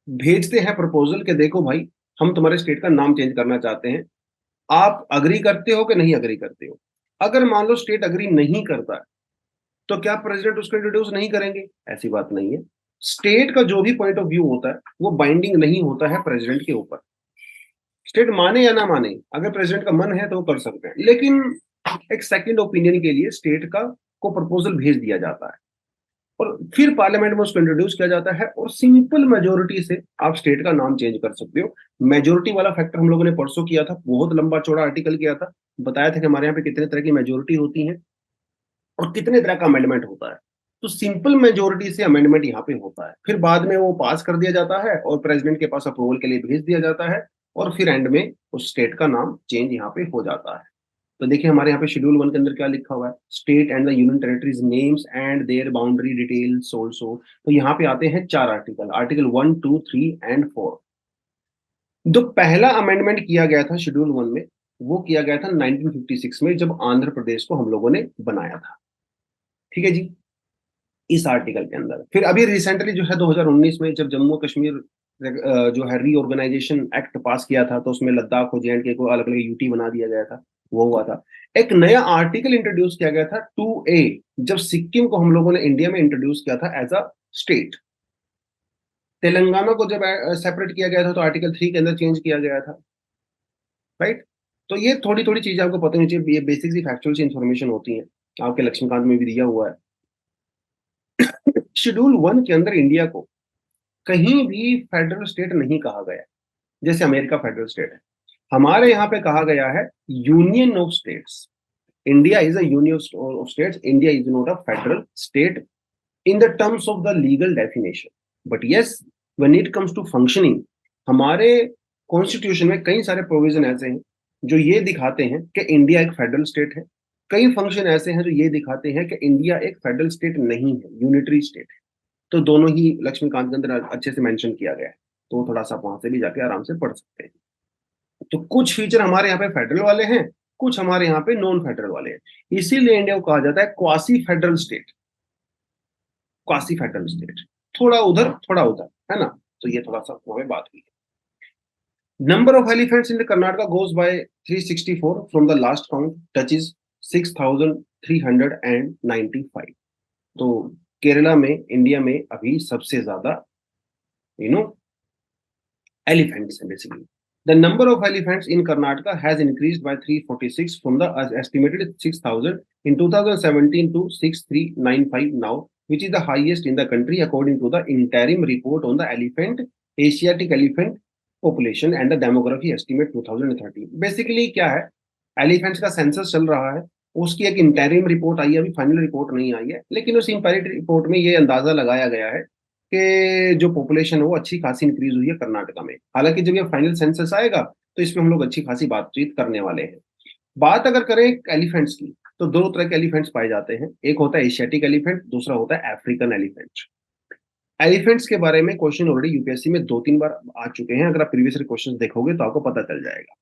भेजते हैं प्रपोजल के देखो भाई, हम तुम्हारे स्टेट का नाम चेंज करना चाहते हैं, आप अग्री करते हो कि नहीं अग्री करते हो। अगर मान लो स्टेट अग्री नहीं करता है, तो क्या प्रेसिडेंट उसको इंट्रोड्यूस नहीं करेंगे? ऐसी बात नहीं है। स्टेट का जो भी पॉइंट ऑफ व्यू होता है वो बाइंडिंग नहीं होता है प्रेसिडेंट के ऊपर। स्टेट माने या ना माने, अगर प्रेसिडेंट का मन है तो वो कर सकते हैं, लेकिन एक सेकंड ओपिनियन के लिए स्टेट का को प्रपोजल भेज दिया जाता है, और फिर पार्लियामेंट में उसको इंट्रोड्यूस किया जाता है, और सिंपल मेजोरिटी से आप स्टेट का नाम चेंज कर सकते हो। मेजोरिटी वाला फैक्टर हम लोगों ने परसों किया था, बहुत लंबा चौड़ा आर्टिकल किया था, बताया था कि हमारे यहाँ पे कितने तरह की मेजोरिटी होती है और कितने तरह का अमेंडमेंट होता है। तो सिंपल मेजोरिटी से अमेंडमेंट यहाँ पे होता है, फिर बाद में वो पास कर दिया जाता है और प्रेसिडेंट के पास अप्रूवल के लिए भेज दिया जाता है, और फिर एंड में उस स्टेट का नाम चेंज यहाँ पे हो जाता है। तो देखिए हमारे यहाँ पे शेड्यूल 1 के अंदर क्या लिखा हुआ है, state and the union territories names and their boundary details also. तो यहाँ पे आते हैं 4 आर्टिकल, आर्टिकल 1, 2, 3 एंड 4। जो पहला अमेंडमेंट किया गया था शेड्यूल 1 में, वो किया गया था 1956 में, जब आंध्र प्रदेश को हम लोगों ने बनाया था। ठीक है जी, इस आर्टिकल के अंदर। फिर अभी रिसेंटली जो है 2019 में, जब जम्मू कश्मीर जो है रीऑर्गेनाइजेशन एक्ट पास किया था, तो उसमें लद्दाख और जे को अलग अलग यूटी बना दिया गया था, वो हुआ था। एक नया आर्टिकल इंट्रोड्यूस किया गया था 2A, जब सिक्किम को हम लोगों ने इंडिया में इंट्रोड्यूस किया था एज अ स्टेट। तेलंगाना को जब सेपरेट किया गया था तो आर्टिकल 3 के अंदर चेंज किया गया था, राइट। तो ये थोड़ी थोड़ी चीजें आपको पता होनी चाहिए, ये बेसिक सी फैक्चुअल सी इंफॉर्मेशन होती है, आपके लक्ष्मीकांत में भी दिया हुआ है। शेड्यूल 1 के अंदर इंडिया को कहीं भी फेडरल स्टेट नहीं कहा गया, जैसे अमेरिका फेडरल स्टेट है। हमारे यहाँ पे कहा गया है union of states. India is a union of states, India is not a federal state in the terms of the legal definition, but yes, when it comes to functioning, हमारे constitution में कई सारे प्रोविजन ऐसे हैं जो ये दिखाते हैं कि इंडिया एक फेडरल स्टेट है, कई फंक्शन ऐसे हैं जो ये दिखाते हैं कि इंडिया एक फेडरल स्टेट नहीं है, यूनिटरी स्टेट है। तो दोनों ही लक्ष्मीकांत के अंदर अच्छे से मेंशन किया गया है, तो थोड़ा सा वहां से भी जाके आराम से पढ़ सकते हैं। तो कुछ फीचर हमारे यहाँ पे फेडरल वाले हैं, कुछ हमारे यहाँ पे नॉन फेडरल वाले हैं, इसीलिए इंडिया को कहा जाता है quasi federal state. Quasi federal state, थोड़ा उधर थोड़ा उधर, है ना। तो ये थोड़ा सा हमें बात हुई। Number of elephants in the Karnataka goes by 364 from the last count touches 6395। तो केरला में, इंडिया में अभी सबसे ज्यादा you know elephants basically. The number of elephants in Karnataka has increased by 346 from the estimated 6,000 in 2017 to 6,395 now, which is the highest in the country according to the interim report on the elephant, Asiatic elephant population and the demography estimate 2030. Basically क्या है, elephants का census चल रहा है, उसकी एक interim report आई है, अभी फाइनल रिपोर्ट नहीं आई है, लेकिन उस इंटरिम रिपोर्ट में ये अंदाजा लगाया गया है कि जो पॉपुलेशन है वो अच्छी खासी इंक्रीज हुई है कर्नाटका में। हालांकि जब ये फाइनल सेंसस आएगा तो इसमें हम लोग अच्छी खासी बातचीत करने वाले हैं। बात अगर करें एलिफेंट्स की, तो दो तरह के एलिफेंट्स पाए जाते हैं, एक होता है एशियाटिक एलिफेंट, दूसरा होता है अफ्रीकन एलिफेंट। एलिफेंट्स के बारे में क्वेश्चन ऑलरेडी यूपीएससी में 2-3 बार आ चुके हैं, अगर आप प्रीवियस क्वेश्चन देखोगे तो आपको पता चल जाएगा।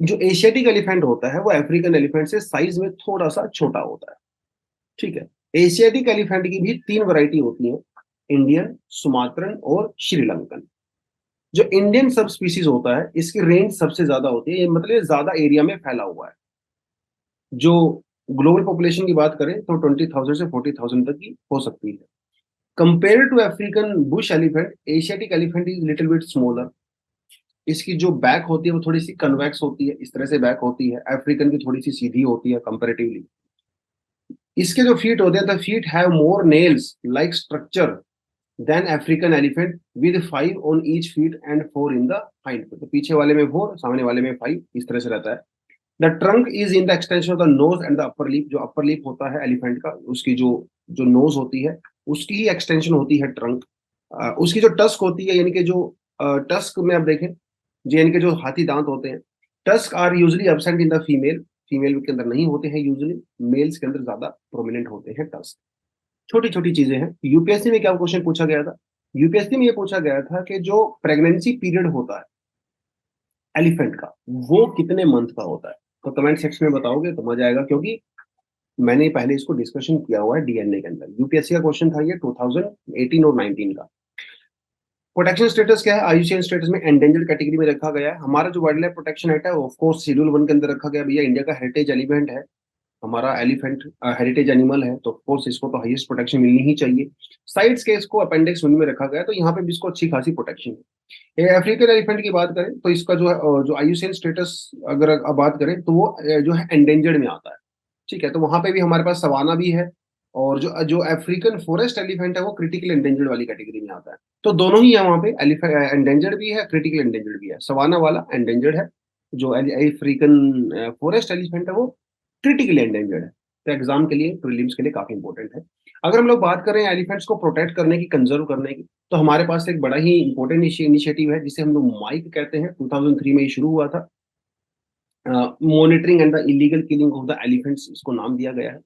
जो एशियाटिक एलिफेंट होता है वो अफ्रीकन एलिफेंट से साइज में थोड़ा सा छोटा होता है, ठीक है। एशियाटिक एलिफेंट की भी 3 वैरायटी होती है, इंडियन, सुमात्रन और श्रीलंकन। जो इंडियन सब स्पीसीज होता है इसकी रेंज सबसे ज्यादा होती है, ये मतलब ज्यादा एरिया में फैला हुआ है। जो ग्लोबल पॉपुलेशन की बात करें तो 20,000 से 40,000 तक की हो सकती है। Compare to African bush elephant, Asiatic elephant is little bit smaller. इसकी जो बैक होती है वो थोड़ी सी कन्वेक्स होती है, इस तरह से बैक होती है, अफ्रीकन की थोड़ी सी सीधी होती है कंपेरेटिवली। इसके जो फीट होते हैं, the feet have more nails like structure than African elephant with 5 on each feet and 4 in the hind feet. तो पीछे वाले में 4, सामने वाले में 5, इस तरह से रहता है। The trunk is in the extension of the nose and the upper lip. जो अपर लिप होता है एलिफेंट का, उसकी जो जो नोज होती है उसकी ही एक्सटेंशन होती है ट्रंक। उसकी जो टस्क होती है, यानी कि जो टस्क में आप देखें, जो यानी कि जो हाथी दांत होते हैं, tusk are usually absent in the female, female के अंदर नहीं होते हैं यूजली, मेल्स के अंदर ज्यादा प्रोमिनेंट होते हैं टस्क। छोटी छोटी चीजें हैं। यूपीएससी में क्या क्वेश्चन पूछा गया था, यूपीएससी में ये पूछा गया था कि जो प्रेगनेंसी पीरियड होता है एलिफेंट का वो कितने मंथ का होता है। तो कमेंट सेक्शन में बताओगे तो मजा आएगा, क्योंकि मैंने पहले इसको डिस्कशन किया हुआ है डीएनए के अंदर। यूपीएससी का क्वेश्चन था ये 2018 और 19 का। प्रोटेक्शन स्टेटस क्या है, आईयूसीएन स्टेटस में एंडेंजर्ड कैटेगरी में रखा गया है। हमारा जो वाइल्ड लाइफ प्रोटेक्शन एक्ट है ऑफ कोर्स शेड्यूल 1 के अंदर रखा गया, भैया इंडिया का हेरिटेज एलिमेंट है, हमारा एलिफेंट हेरिटेज एनिमल है, तो ऑफकोर्स इसको तो हाईएस्ट प्रोटेक्शन मिलनी ही चाहिए। साइड्स के इसको अपेंडिक्स 1 में रखा गया, तो यहाँ पे भी इसको अच्छी खासी प्रोटेक्शन है। ये अफ्रीकन एलिफेंट की बात करें तो इसका जो है जो आईयूसीएन स्टेटस अगर अब बात करें तो वो जो है एंडेंजर्ड में आता है, ठीक है। तो वहां पे भी हमारे पास सवाना भी है, और जो जो अफ्रीकन फॉरेस्ट एलिफेंट है वो क्रिटिकल एंडेंजर्ड वाली कैटेगरी में आता है। तो दोनों ही है वहां पे, एलिफेंट एंडेंजर्ड भी है, क्रिटिकल एंडेंजर्ड भी है। सवाना वाला एंडेंजर्ड है, जो अफ्रीकन फॉरेस्ट एलिफेंट है वो क्रिटिकली एंडेंजर्ड है। तो एग्जाम के लिए, प्रीलिम्स के लिए काफी इंपॉर्टेंट है। अगर हम लोग बात करें एलिफेंट्स को प्रोटेक्ट करने की, कंजर्व करने की, तो हमारे पास एक बड़ा ही इंपॉर्टेंट इनिशिएटिव है जिसे हम लोग माइक कहते हैं। 2003 में ये शुरू हुआ था, monitoring and the illegal killing of the elephants, इसको नाम दिया गया है।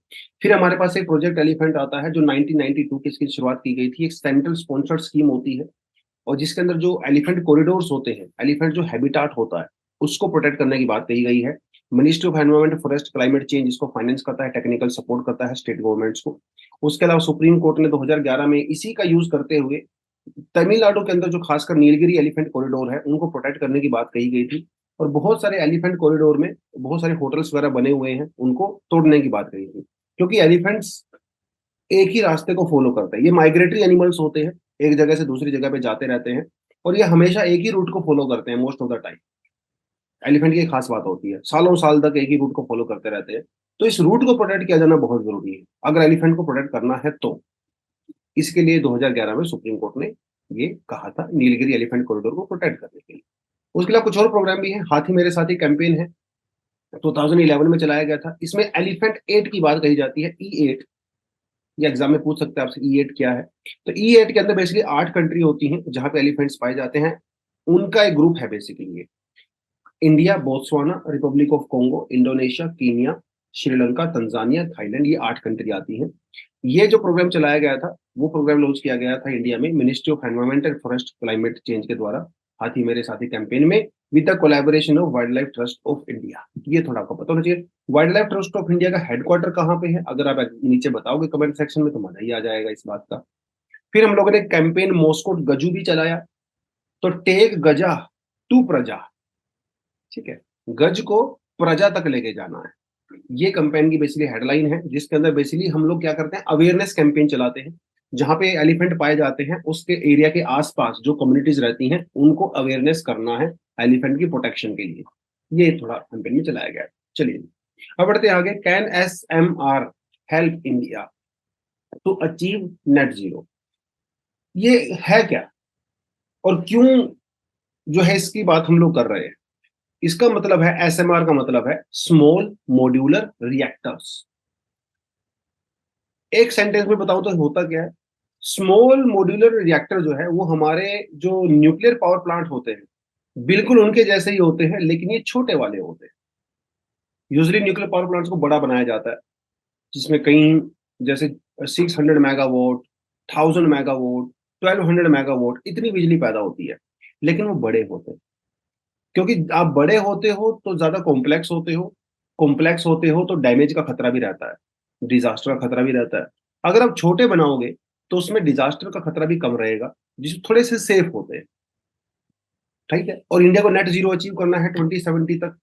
फिर हमारे पास एक प्रोजेक्ट एलिफेंट आता है जो 1992 की इसकी शुरुआत की गई थी। एक सेंट्रल स्पॉन्सर्ड स्कीम होती है, और जिसके अंदर जो एलिफेंट कॉरिडोर्स होते हैं, एलिफेंट जो हैबिटाट होता है उसको प्रोटेक्ट करने की बात कही गई है। Ministry of environment forest climate change इसको फाइनेंस करता है, टेक्निकल सपोर्ट करता है स्टेट गवर्नमेंट्स को। उसके अलावा सुप्रीम कोर्ट ने 2011 में इसी का यूज करते हुए तमिलनाडु के अंदर जो खासकर नीलगिरी एलिफेंट कॉरिडोर है उनको प्रोटेक्ट करने की बात कही गई थी, और बहुत सारे एलिफेंट कॉरिडोर में बहुत सारे होटल्स वगैरह बने हुए हैं, उनको तोड़ने की बात कही थी, क्योंकि एलिफेंट्स एक ही रास्ते को फॉलो करते हैं। ये माइग्रेटरी एनिमल्स होते हैं, एक जगह से दूसरी जगह पे जाते रहते हैं, और ये हमेशा एक ही रूट को फॉलो करते हैं most of the time. Elephant की एक खास बात होती है, सालों साल तक एक ही रूट को फॉलो करते रहते हैं। तो इस रूट को प्रोटेक्ट किया जाना बहुत जरूरी है अगर एलिफेंट को प्रोटेक्ट करना है तो। इसके लिए 2011 में सुप्रीम कोर्ट ने ये कहा था, नीलगिरी एलिफेंट कॉरिडोर को प्रोटेक्ट करने के लिए। उसके अलावा कुछ और प्रोग्राम भी है। हाथी मेरे साथी कैंपेन है, 2011 में चलाया गया था। इसमें एलिफेंट एट की बात कही जाती है, E8। ये एग्जाम में पूछ सकते हैं आपसे, E8 क्या है। तो E8 के अंदर बेसिकली 8 कंट्री होती हैं जहां पे एलिफेंट्स पाए जाते हैं। उनका एक ग्रुप है बेसिकली ये। India, Botswana, Republic of Congo, Indonesia, Kenya, Sri Lanka, Tanzania, Thailand, ये 8 कंट्री आती हैं। ये जो प्रोग्राम चलाया गया था, वो प्रोग्राम लॉन्च किया गया था इंडिया में ministry of environment and forest climate change के द्वारा, हाथी मेरे साथी कैंपेन में, with the collaboration of wild life trust of India. ये थोड़ा आपको पता होना चाहिए। Wild life trust of India का हेडक्वार्टर कहाँ पे है, अगर आप नीचे बताओगे कमेंट सेक्शन में तो मजा ही आ जाएगा इस बात का। फिर हम लोगों ने कैंपेन मॉस्को गजू भी चलाया। तो टेक गजा टू प्रजा, ठीक है, गज को प्रजा तक लेके जाना है। ये कैंपेन की बेसिकली हेडलाइन है, जिसके अंदर बेसिकली हम लोग क्या करते हैं, अवेयरनेस कैंपेन चलाते हैं। जहां पे एलिफेंट पाए जाते हैं उसके एरिया के आसपास जो कम्युनिटीज रहती हैं उनको अवेयरनेस करना है एलिफेंट की प्रोटेक्शन के लिए। ये थोड़ा कैंपेन में चलाया गया है। चलिए अब बढ़ते हैं आगे। Can SMR help India to achieve net zero? ये है क्या और क्यों जो है इसकी बात हम लोग कर रहे हैं? इसका मतलब है, SMR का मतलब है स्मॉल मॉड्यूलर रिएक्टर्स। एक सेंटेंस में बताऊं तो होता क्या है, स्मॉल मॉड्यूलर रिएक्टर जो है वो हमारे जो न्यूक्लियर पावर प्लांट होते हैं बिल्कुल उनके जैसे ही होते हैं, लेकिन ये छोटे वाले होते हैं। यूजली न्यूक्लियर पावर प्लांट्स को बड़ा बनाया जाता है, जिसमें कई जैसे 600 मेगावाट, 1000 मेगावाट, 1200 मेगावाट इतनी बिजली पैदा होती है, लेकिन वो बड़े होते हैं। क्योंकि आप बड़े होते हो तो ज्यादा कॉम्प्लेक्स होते हो, कॉम्प्लेक्स होते हो तो डैमेज का खतरा भी रहता है, डिजास्टर का खतरा भी रहता है। अगर आप छोटे बनाओगे तो उसमें डिजास्टर का खतरा भी कम रहेगा, जिसमें थोड़े से सेफ होते हैं। ठीक है, और इंडिया को नेट जीरो अचीव करना है 2070 तक।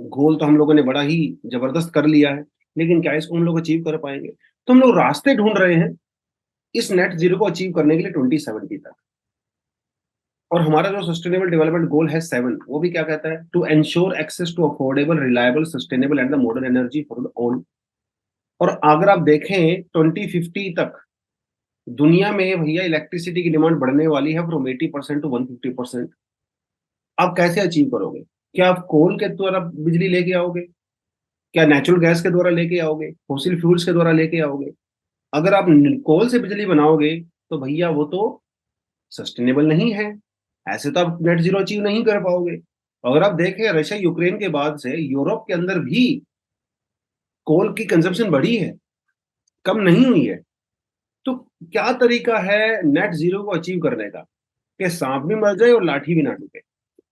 गोल तो हम लोगों ने बड़ा ही जबरदस्त कर लिया है, लेकिन क्या इसको हम लोग अचीव कर पाएंगे? तो हम लोग रास्ते ढूंढ रहे हैं इस नेट जीरो को अचीव करने के लिए 2070 तक। और हमारा जो सस्टेनेबल डेवलपमेंट गोल है 7, वो भी क्या कहता है, to ensure access to affordable, reliable, sustainable and the modern energy for all. और अगर आप देखें 2050 तक दुनिया में भैया इलेक्ट्रिसिटी की डिमांड बढ़ने वाली है फ्रॉम 80% टू 150%। आप कैसे अचीव करोगे? क्या आप कोल के द्वारा बिजली लेके आओगे? क्या नेचुरल गैस के द्वारा लेके आओगे? फॉसिल फ्यूल्स के द्वारा लेके आओगे? अगर आप कोल से बिजली बनाओगे तो भैया वो तो सस्टेनेबल नहीं है। ऐसे तो आप नेट जीरो अचीव नहीं कर पाओगे। अगर आप देखें रशिया यूक्रेन के बाद से यूरोप के अंदर भी कोल की कंजप्शन बढ़ी है, कम नहीं हुई है। तो क्या तरीका है नेट जीरो को अचीव करने का, कि सांप भी मर जाए और लाठी भी ना टूटे?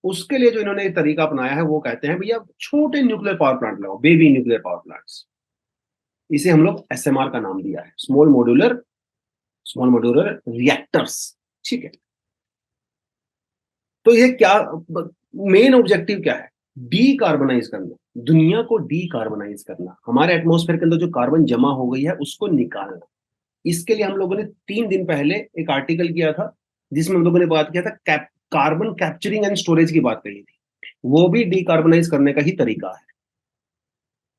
उसके लिए जो इन्होंने एक तरीका अपनाया है वो कहते हैं भैया छोटे न्यूक्लियर पावर प्लांट लगाओ, बेबी न्यूक्लियर पावर प्लांट्स। इसे हम लोग SMR का नाम दिया है, स्मॉल मॉड्यूलर रिएक्टर्स। ठीक है, तो ये क्या मेन ऑब्जेक्टिव क्या है? डीकार्बनाइज करना, दुनिया को डीकार्बनाइज करना, हमारे एटमॉस्फेयर के अंदर जो कार्बन जमा हो गई है उसको निकालना। इसके लिए हम लोगों ने 3 दिन पहले एक आर्टिकल किया था, जिसमें हम लोगों ने बात किया था कार्बन कैप्चरिंग एंड स्टोरेज की बात कही थी। वो भी डीकार्बनाइज करने का ही तरीका है,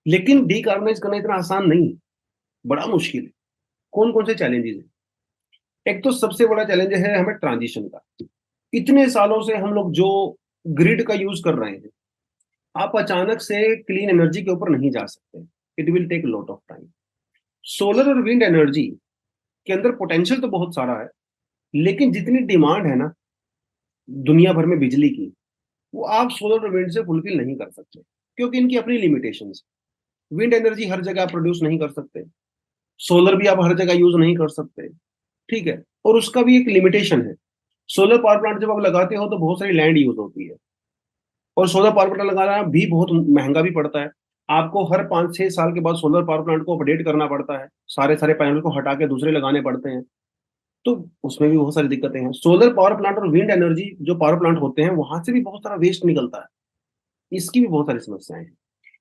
लेकिन डीकार्बनाइज करना इतना आसान नहीं है, बड़ा मुश्किल है। कौन कौन से चैलेंजेस हैं? एक तो सबसे बड़ा चैलेंज है हमें ट्रांजिशन का। इतने सालों से हम लोग जो ग्रिड का यूज कर रहे हैं, आप अचानक से क्लीन एनर्जी के ऊपर नहीं जा सकते। It will take lot of time. Solar और विंड एनर्जी के अंदर पोटेंशियल तो बहुत सारा है, लेकिन जितनी डिमांड है ना दुनिया भर में बिजली की, वो आप सोलर और विंड से फुलफिल नहीं कर सकते, क्योंकि इनकी अपनी लिमिटेशंस। विंड एनर्जी हर जगह प्रोड्यूस नहीं कर सकते, सोलर भी आप हर जगह यूज नहीं कर सकते। ठीक है, और उसका भी एक लिमिटेशन है। सोलर पावर प्लांट जब आप लगाते हो तो बहुत सारी लैंड यूज होती है, और सोलर पावर प्लांट लगाना भी बहुत महंगा भी पड़ता है। आपको हर 5-6 साल के बाद सोलर पावर प्लांट को अपडेट करना पड़ता है, सारे सारे पैनल को हटा के दूसरे लगाने पड़ते हैं। तो उसमें भी बहुत सारी दिक्कतें हैं। सोलर पावर प्लांट और विंड एनर्जी जो पावर प्लांट होते हैं, वहां से भी बहुत सारा वेस्ट निकलता है, इसकी भी बहुत सारी समस्याएं हैं।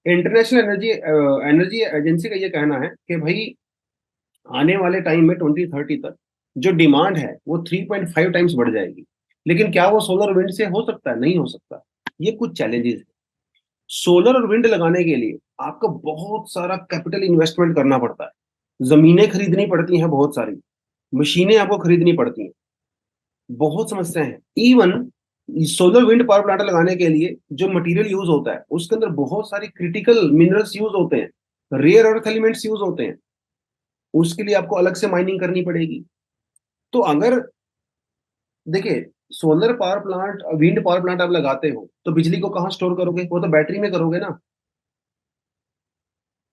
इंटरनेशनल एनर्जी एनर्जी एजेंसी का ये कहना है कि भाई आने वाले टाइम में 2030 तक जो डिमांड है वो 3.5 टाइम्स बढ़ जाएगी। लेकिन क्या वो सोलर विंड से हो सकता है? नहीं हो सकता। ये कुछ चैलेंजेस है। सोलर और विंड लगाने के लिए आपको बहुत सारा कैपिटल इन्वेस्टमेंट करना पड़ता है, जमीनें खरीदनी पड़ती हैं, बहुत सारी मशीनें आपको खरीदनी पड़ती हैं, बहुत समस्याएं हैं। Even solar wind power plant लगाने के लिए जो मटेरियल यूज होता है उसके अंदर बहुत सारी क्रिटिकल मिनरल्स यूज होते हैं, रेयर अर्थ एलिमेंट्स यूज होते हैं, उसके लिए आपको अलग से माइनिंग करनी पड़ेगी। तो अगर देखिए, solar power plant wind power plant आप लगाते हो तो बिजली को कहाँ स्टोर करोगे? वो तो बैटरी में करोगे ना,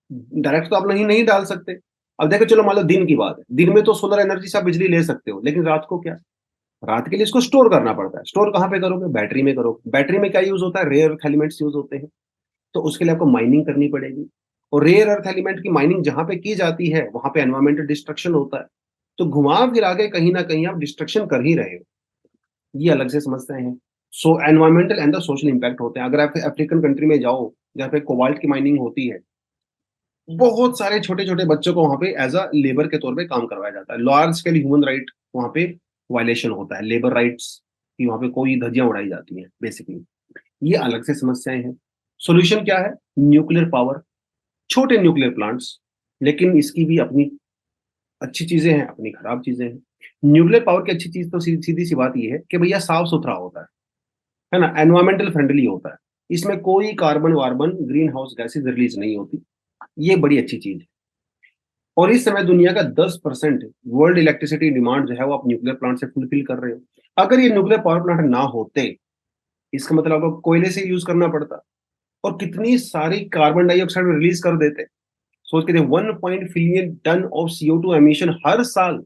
डायरेक्ट तो आप नहीं नहीं डाल सकते। अब देखो, चलो मान लो दिन की बात है, दिन में तो सोलर एनर्जी से आप बिजली ले सकते हो, लेकिन रात को क्या? रात के लिए इसको स्टोर करना पड़ता है। स्टोर कहाँ पे करोगे? बैटरी में करोगे। बैटरी में क्या यूज होता है? रेयर अर्थ एलिमेंट्स यूज होते हैं, तो उसके लिए आपको माइनिंग करनी पड़ेगी। और रेयर अर्थ एलिमेंट की माइनिंग जहां पे की जाती है वहां पे एनवायरमेंटल डिस्ट्रक्शन होता है, तो घुमा फिरा के कहीं ना कहीं आप डिस्ट्रक्शन कर ही रहे हो। ये अलग से समस्याएं हैं। सो environmental and the social impact होते हैं। अगर आप अफ्रीकन कंट्री में जाओ जहाँ पे कोबाल्ट की माइनिंग होती है, बहुत सारे छोटे छोटे बच्चों को वहां पे एज अ लेबर के तौर पे काम करवाया जाता है। लार्ज स्केल ह्यूमन राइट वहां पे वायलेशन होता है, लेबर राइट्स की वहां पे कोई धज्जियां उड़ाई जाती हैं बेसिकली। ये अलग से समस्याएं हैं। सोल्यूशन क्या है? न्यूक्लियर पावर, छोटे न्यूक्लियर प्लांट्स। लेकिन इसकी भी अपनी अच्छी चीजें हैं, अपनी खराब चीजें हैं। न्यूक्लियर पावर की अच्छी चीज तो सीधी सी बात यह है कि भैया साफ सुथरा होता है ना, एनवायरमेंटल फ्रेंडली होता है, इसमें कोई कार्बन वार्बन ग्रीन हाउस गैसेज रिलीज नहीं होती। ये बड़ी अच्छी चीज है। और इस समय दुनिया का 10% वर्ल्ड इलेक्ट्रिसिटी डिमांड जो है वो आप न्यूक्लियर प्लांट से फुलफिल कर रहे हो। अगर ये न्यूक्लियर पावर प्लांट ना होते, इसका मतलब आपको कोयले से यूज करना पड़ता, और कितनी सारी कार्बन डाइऑक्साइड रिलीज कर देते। सोच के देखो, 1 billion ton of CO2 emission हर साल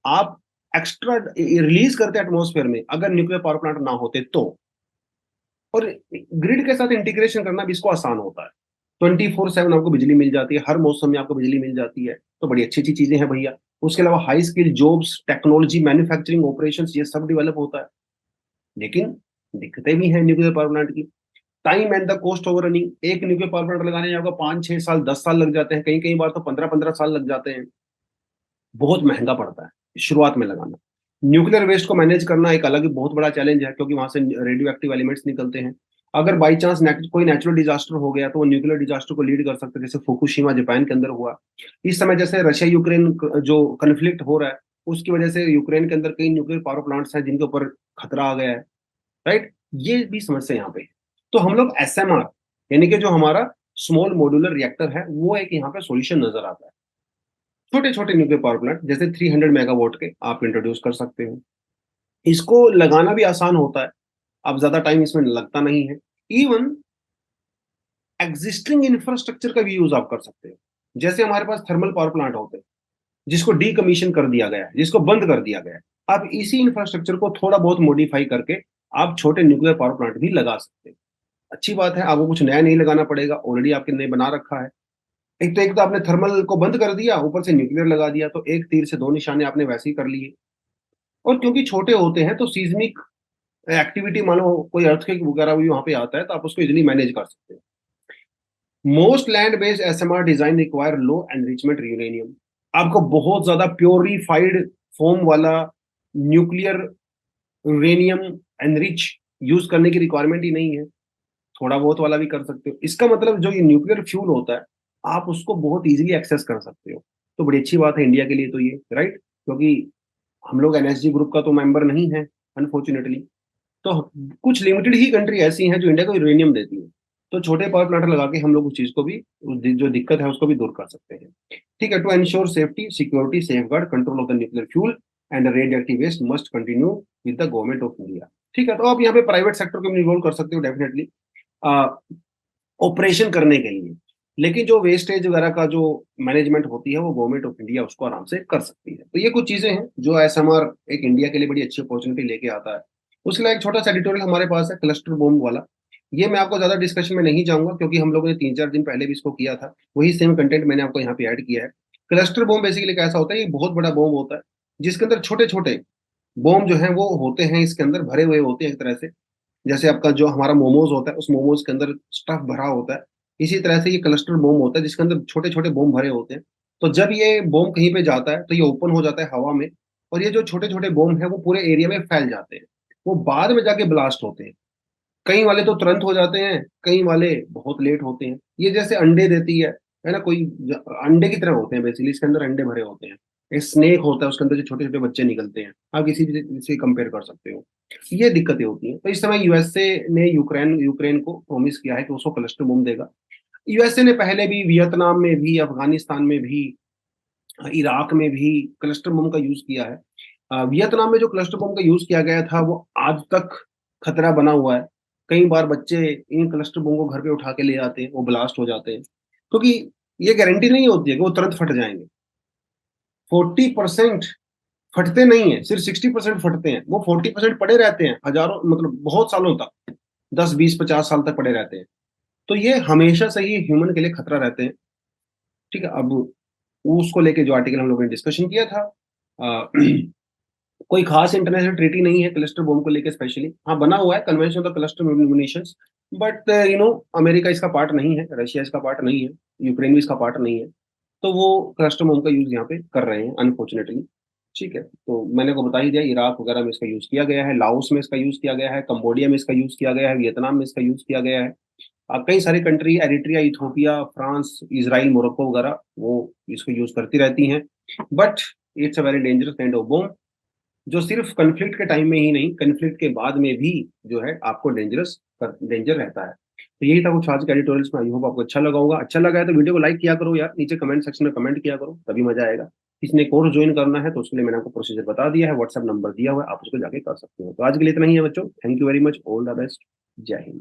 आप एक्स्ट्रा रिलीज करते एटमोस्फेयर में, अगर न्यूक्लियर पावर प्लांट ना होते तो। और ग्रिड के साथ इंटीग्रेशन करना भी इसको आसान होता है। 24/7 आपको बिजली मिल जाती है, हर मौसम में आपको बिजली मिल जाती है, तो बड़ी अच्छी अच्छी चीजें हैं भैया। उसके अलावा high skill jobs, technology, manufacturing operations, ये सब डेवलप होता है। लेकिन दिक्कतें भी हैं न्यूक्लियर पावर प्लांट की। Time and the cost over running, एक न्यूक्लियर पावर प्लांट लगाने में आपको 5-6 साल 10 साल लग जाते हैं, कई कई बार तो 15-15 साल लग जाते हैं। बहुत महंगा पड़ता है शुरुआत में लगाना। न्यूक्लियर वेस्ट को मैनेज करना एक अलग बहुत बड़ा चैलेंज है, क्योंकि वहां से रेडियो एक्टिव एलिमेंट्स निकलते हैं। अगर बाई चांस कोई नेचुरल डिजास्टर हो गया तो वो न्यूक्लियर डिजास्टर को लीड कर सकते हैं, जैसे फुकुशिमा जापान के अंदर हुआ। इस समय जैसे रशिया यूक्रेन जो कन्फ्लिक्ट हो रहा है, उसकी वजह से यूक्रेन के अंदर कई न्यूक्लियर पावर प्लांट्स हैं जिनके ऊपर खतरा आ गया है। राइट, ये भी समस्या यहाँ पे है। तो हम लोग SMR, यानी कि जो हमारा स्मॉल मॉड्यूलर रिएक्टर है, वो एक यहाँ पे सॉल्यूशन नजर आता है। छोटे छोटे न्यूक्लियर पावर प्लांट जैसे 300 मेगावाट के आप इंट्रोड्यूस कर सकते हो। इसको लगाना भी आसान होता है, अब ज्यादा टाइम इसमें लगता नहीं है। इवन एग्जिस्टिंग इंफ्रास्ट्रक्चर का भी यूज आप कर सकते हो। जैसे हमारे पास थर्मल पावर प्लांट होते हैं जिसको डीकमीशन कर दिया गया है, जिसको बंद कर दिया गया है, आप इसी इंफ्रास्ट्रक्चर को थोड़ा बहुत मॉडिफाई करके आप छोटे न्यूक्लियर पावर प्लांट भी लगा सकते हैं। अच्छी बात है, आपको कुछ नया नहीं लगाना पड़ेगा, ऑलरेडी आपके नए बना रखा है। एक तो आपने थर्मल को बंद कर दिया, ऊपर से न्यूक्लियर लगा दिया, तो एक तीर से दो निशाने आपने वैसे ही कर लिए। और क्योंकि छोटे होते हैं तो सीज्मिक एक्टिविटी, मान लो कोई अर्थक्वेक वगैरह भी वहां पे आता है, तो आप उसको इजिली मैनेज कर सकते हैं। Most land based SMR design require low enrichment uranium. आपको बहुत ज्यादा प्योरीफाइड फॉर्म वाला न्यूक्लियर यूरेनियम एनरिच यूज करने की रिक्वायरमेंट ही नहीं है, थोड़ा बहुत वाला भी कर सकते हो। इसका मतलब जो ये न्यूक्लियर फ्यूल होता है, आप उसको बहुत इजीली एक्सेस कर सकते हो। तो बड़ी अच्छी बात है इंडिया के लिए तो ये, राइट, क्योंकि हम लोग NSG ग्रुप का तो मेंबर नहीं है अनफॉर्चुनेटली। तो कुछ लिमिटेड ही कंट्री ऐसी हैं जो इंडिया को यूरेनियम देती है। तो छोटे पावर प्लांट लगा के हम लोग उस चीज को भी, जो दिक्कत है उसको भी दूर कर सकते हैं। ठीक है, to ensure safety, security, safeguard, control of the nuclear fuel and radioactive waste must continue with the government of India. ठीक है, तो आप यहाँ पे प्राइवेट सेक्टर को भी इन्वॉल्व कर सकते हो डेफिनेटली ऑपरेशन करने के लिए। लेकिन जो वेस्टेज वगैरह का जो मैनेजमेंट होती है वो गवर्नमेंट ऑफ इंडिया उसको आराम से कर सकती है। तो ये कुछ चीजें हैं जो SMR एक इंडिया के लिए बड़ी अच्छी अपॉर्चुनिटी लेके आता है। उसके लिए एक छोटा सा एडिटोरियल हमारे पास है, क्लस्टर बॉम्ब वाला। ये मैं आपको ज्यादा डिस्कशन में नहीं जाऊंगा, क्योंकि हम लोगों ने 3-4 दिन पहले भी इसको किया था, वही सेम कंटेंट मैंने आपको यहाँ पे ऐड किया है। क्लस्टर बॉम्ब बेसिकली कैसा होता है, ये बहुत बड़ा बॉम्ब होता है। जिसके अंदर छोटे-छोटे बॉम्ब जो हैं वो होते हैं, इसके अंदर भरे हुए होते हैं एक तरह से। जैसे आपका जो हमारा मोमोज़ होता है, उस मोमोज़ के अंदर स्टफ़ भरा होता है। इसी तरह से ये क्लस्टर बॉम्ब होता है जिसके अंदर छोटे-छोटे बॉम्ब भरे होते हैं। तो जब ये बॉम्ब कहीं पे जाता है, तो ये ओपन हो जाता है हवा में और ये जो छोटे-छोटे बॉम्ब हैं, वो पूरे एरिया में फैल जाते हैं। वो बाद में जाके ब्लास्ट होते हैं। कई वाले तो तुरंत हो जाते हैं, कई वाले बहुत लेट होते हैं। ये जैसे अंडे देती है ना? कोई ज अंडे की तरह होते हैं बेसिकली, इसके अंदर अंडे भरे होते हैं। एक स्नेक होता है, उसके अंदर से छोटे-छोटे बच्चे निकलते हैं। आप किसी भी से कंपेयर कर सकते हो। ये दिक्कतें होती हैं। तो इस समय यूएसए ने यूक्रेन यूक्रेन को प्रॉमिस किया है कि उसको क्लस्टर बम देगा। यूएसए ने पहले भी वियतनाम में भी, अफ़गानिस्तान में भी, इराक में भी क्लस्टर बम का यूज़ किया है। वियतनाम में जो क्लस्टर बम का यूज़ किया गया था, वो आज तक खतरा बना हुआ है। कई बार बच्चे इन क्लस्टर बम को घर पे उठा के ले आते हैं, वो ब्लास्ट हो जाते हैं। क्योंकि ये गारंटी नहीं होती है कि वो तुरंत फट जाएँगे। 40% फटते नहीं हैं, सिर्फ़ 60% फटते हैं। वो 40% पड़े रहते हैं, हज़ारों मतलब बहुत सालों तक। 10, 20, 50 साल तक पड़े रहते हैं। तो ये हमेशा से ही ह्यूमन के लिए खतरा रहते हैं, ठीक है? अब उसको लेके जो आर्टिकल हम लोगों ने डिस्कशन किया था अ, कोई खास इंटरनेशनल ट्रीटी नहीं है क्लस्टर बम को लेके स्पेशली। हाँ, बना हुआ है convention of the cluster munitions but America इसका पार्ट नहीं है, रशिया इसका पार्ट नहीं है, यूक्रेन भी इसका पार्ट नहीं है। तो वो क्लस्टर बम का यूज़ यहाँ पे कर रहे हैं अनफॉर्चुनेटली, ठीक है? तो मैंने को बता ही दिया इराक वगैरह में इसका यूज़ किया गया है, लाओस में इसका यूज़ किया गया है, कंबोडिया में इसका यूज़ किया गया है, वियतनाम में इसका यूज़ किया गया है। कई सारी country Eritrea, Ethiopia, France, Israel, Morocco वगैरह वो इसको यूज़ करती रहती हैं। But it's a very dangerous kind of bomb जो सिर्फ़ कॉन्फ्लिक्ट के टाइम में ही नहीं, कॉन्फ्लिक्ट के बाद में भी जो है आपको डेंजर रहता है। तो यही था कुछ आज के एडिटोरियल्स में, आई होप आपको अच्छा लगा होगा। अच्छा लगा है तो वीडियो को लाइक किया करो यार, नीचे कमेंट सेक्शन में कमेंट किया करो, तभी मज़ा आएगा। किसी ने कोर्स जॉइन करना है तो उसके लिए मैंने आपको प्रोसीजर बता दिया है, व्हाट्सएप नंबर दिया हुआ है, आप उसको जाके कर सकते हो। तो आज के लिए इतना ही है बच्चों, thank you very much, all the best, जय हिंद।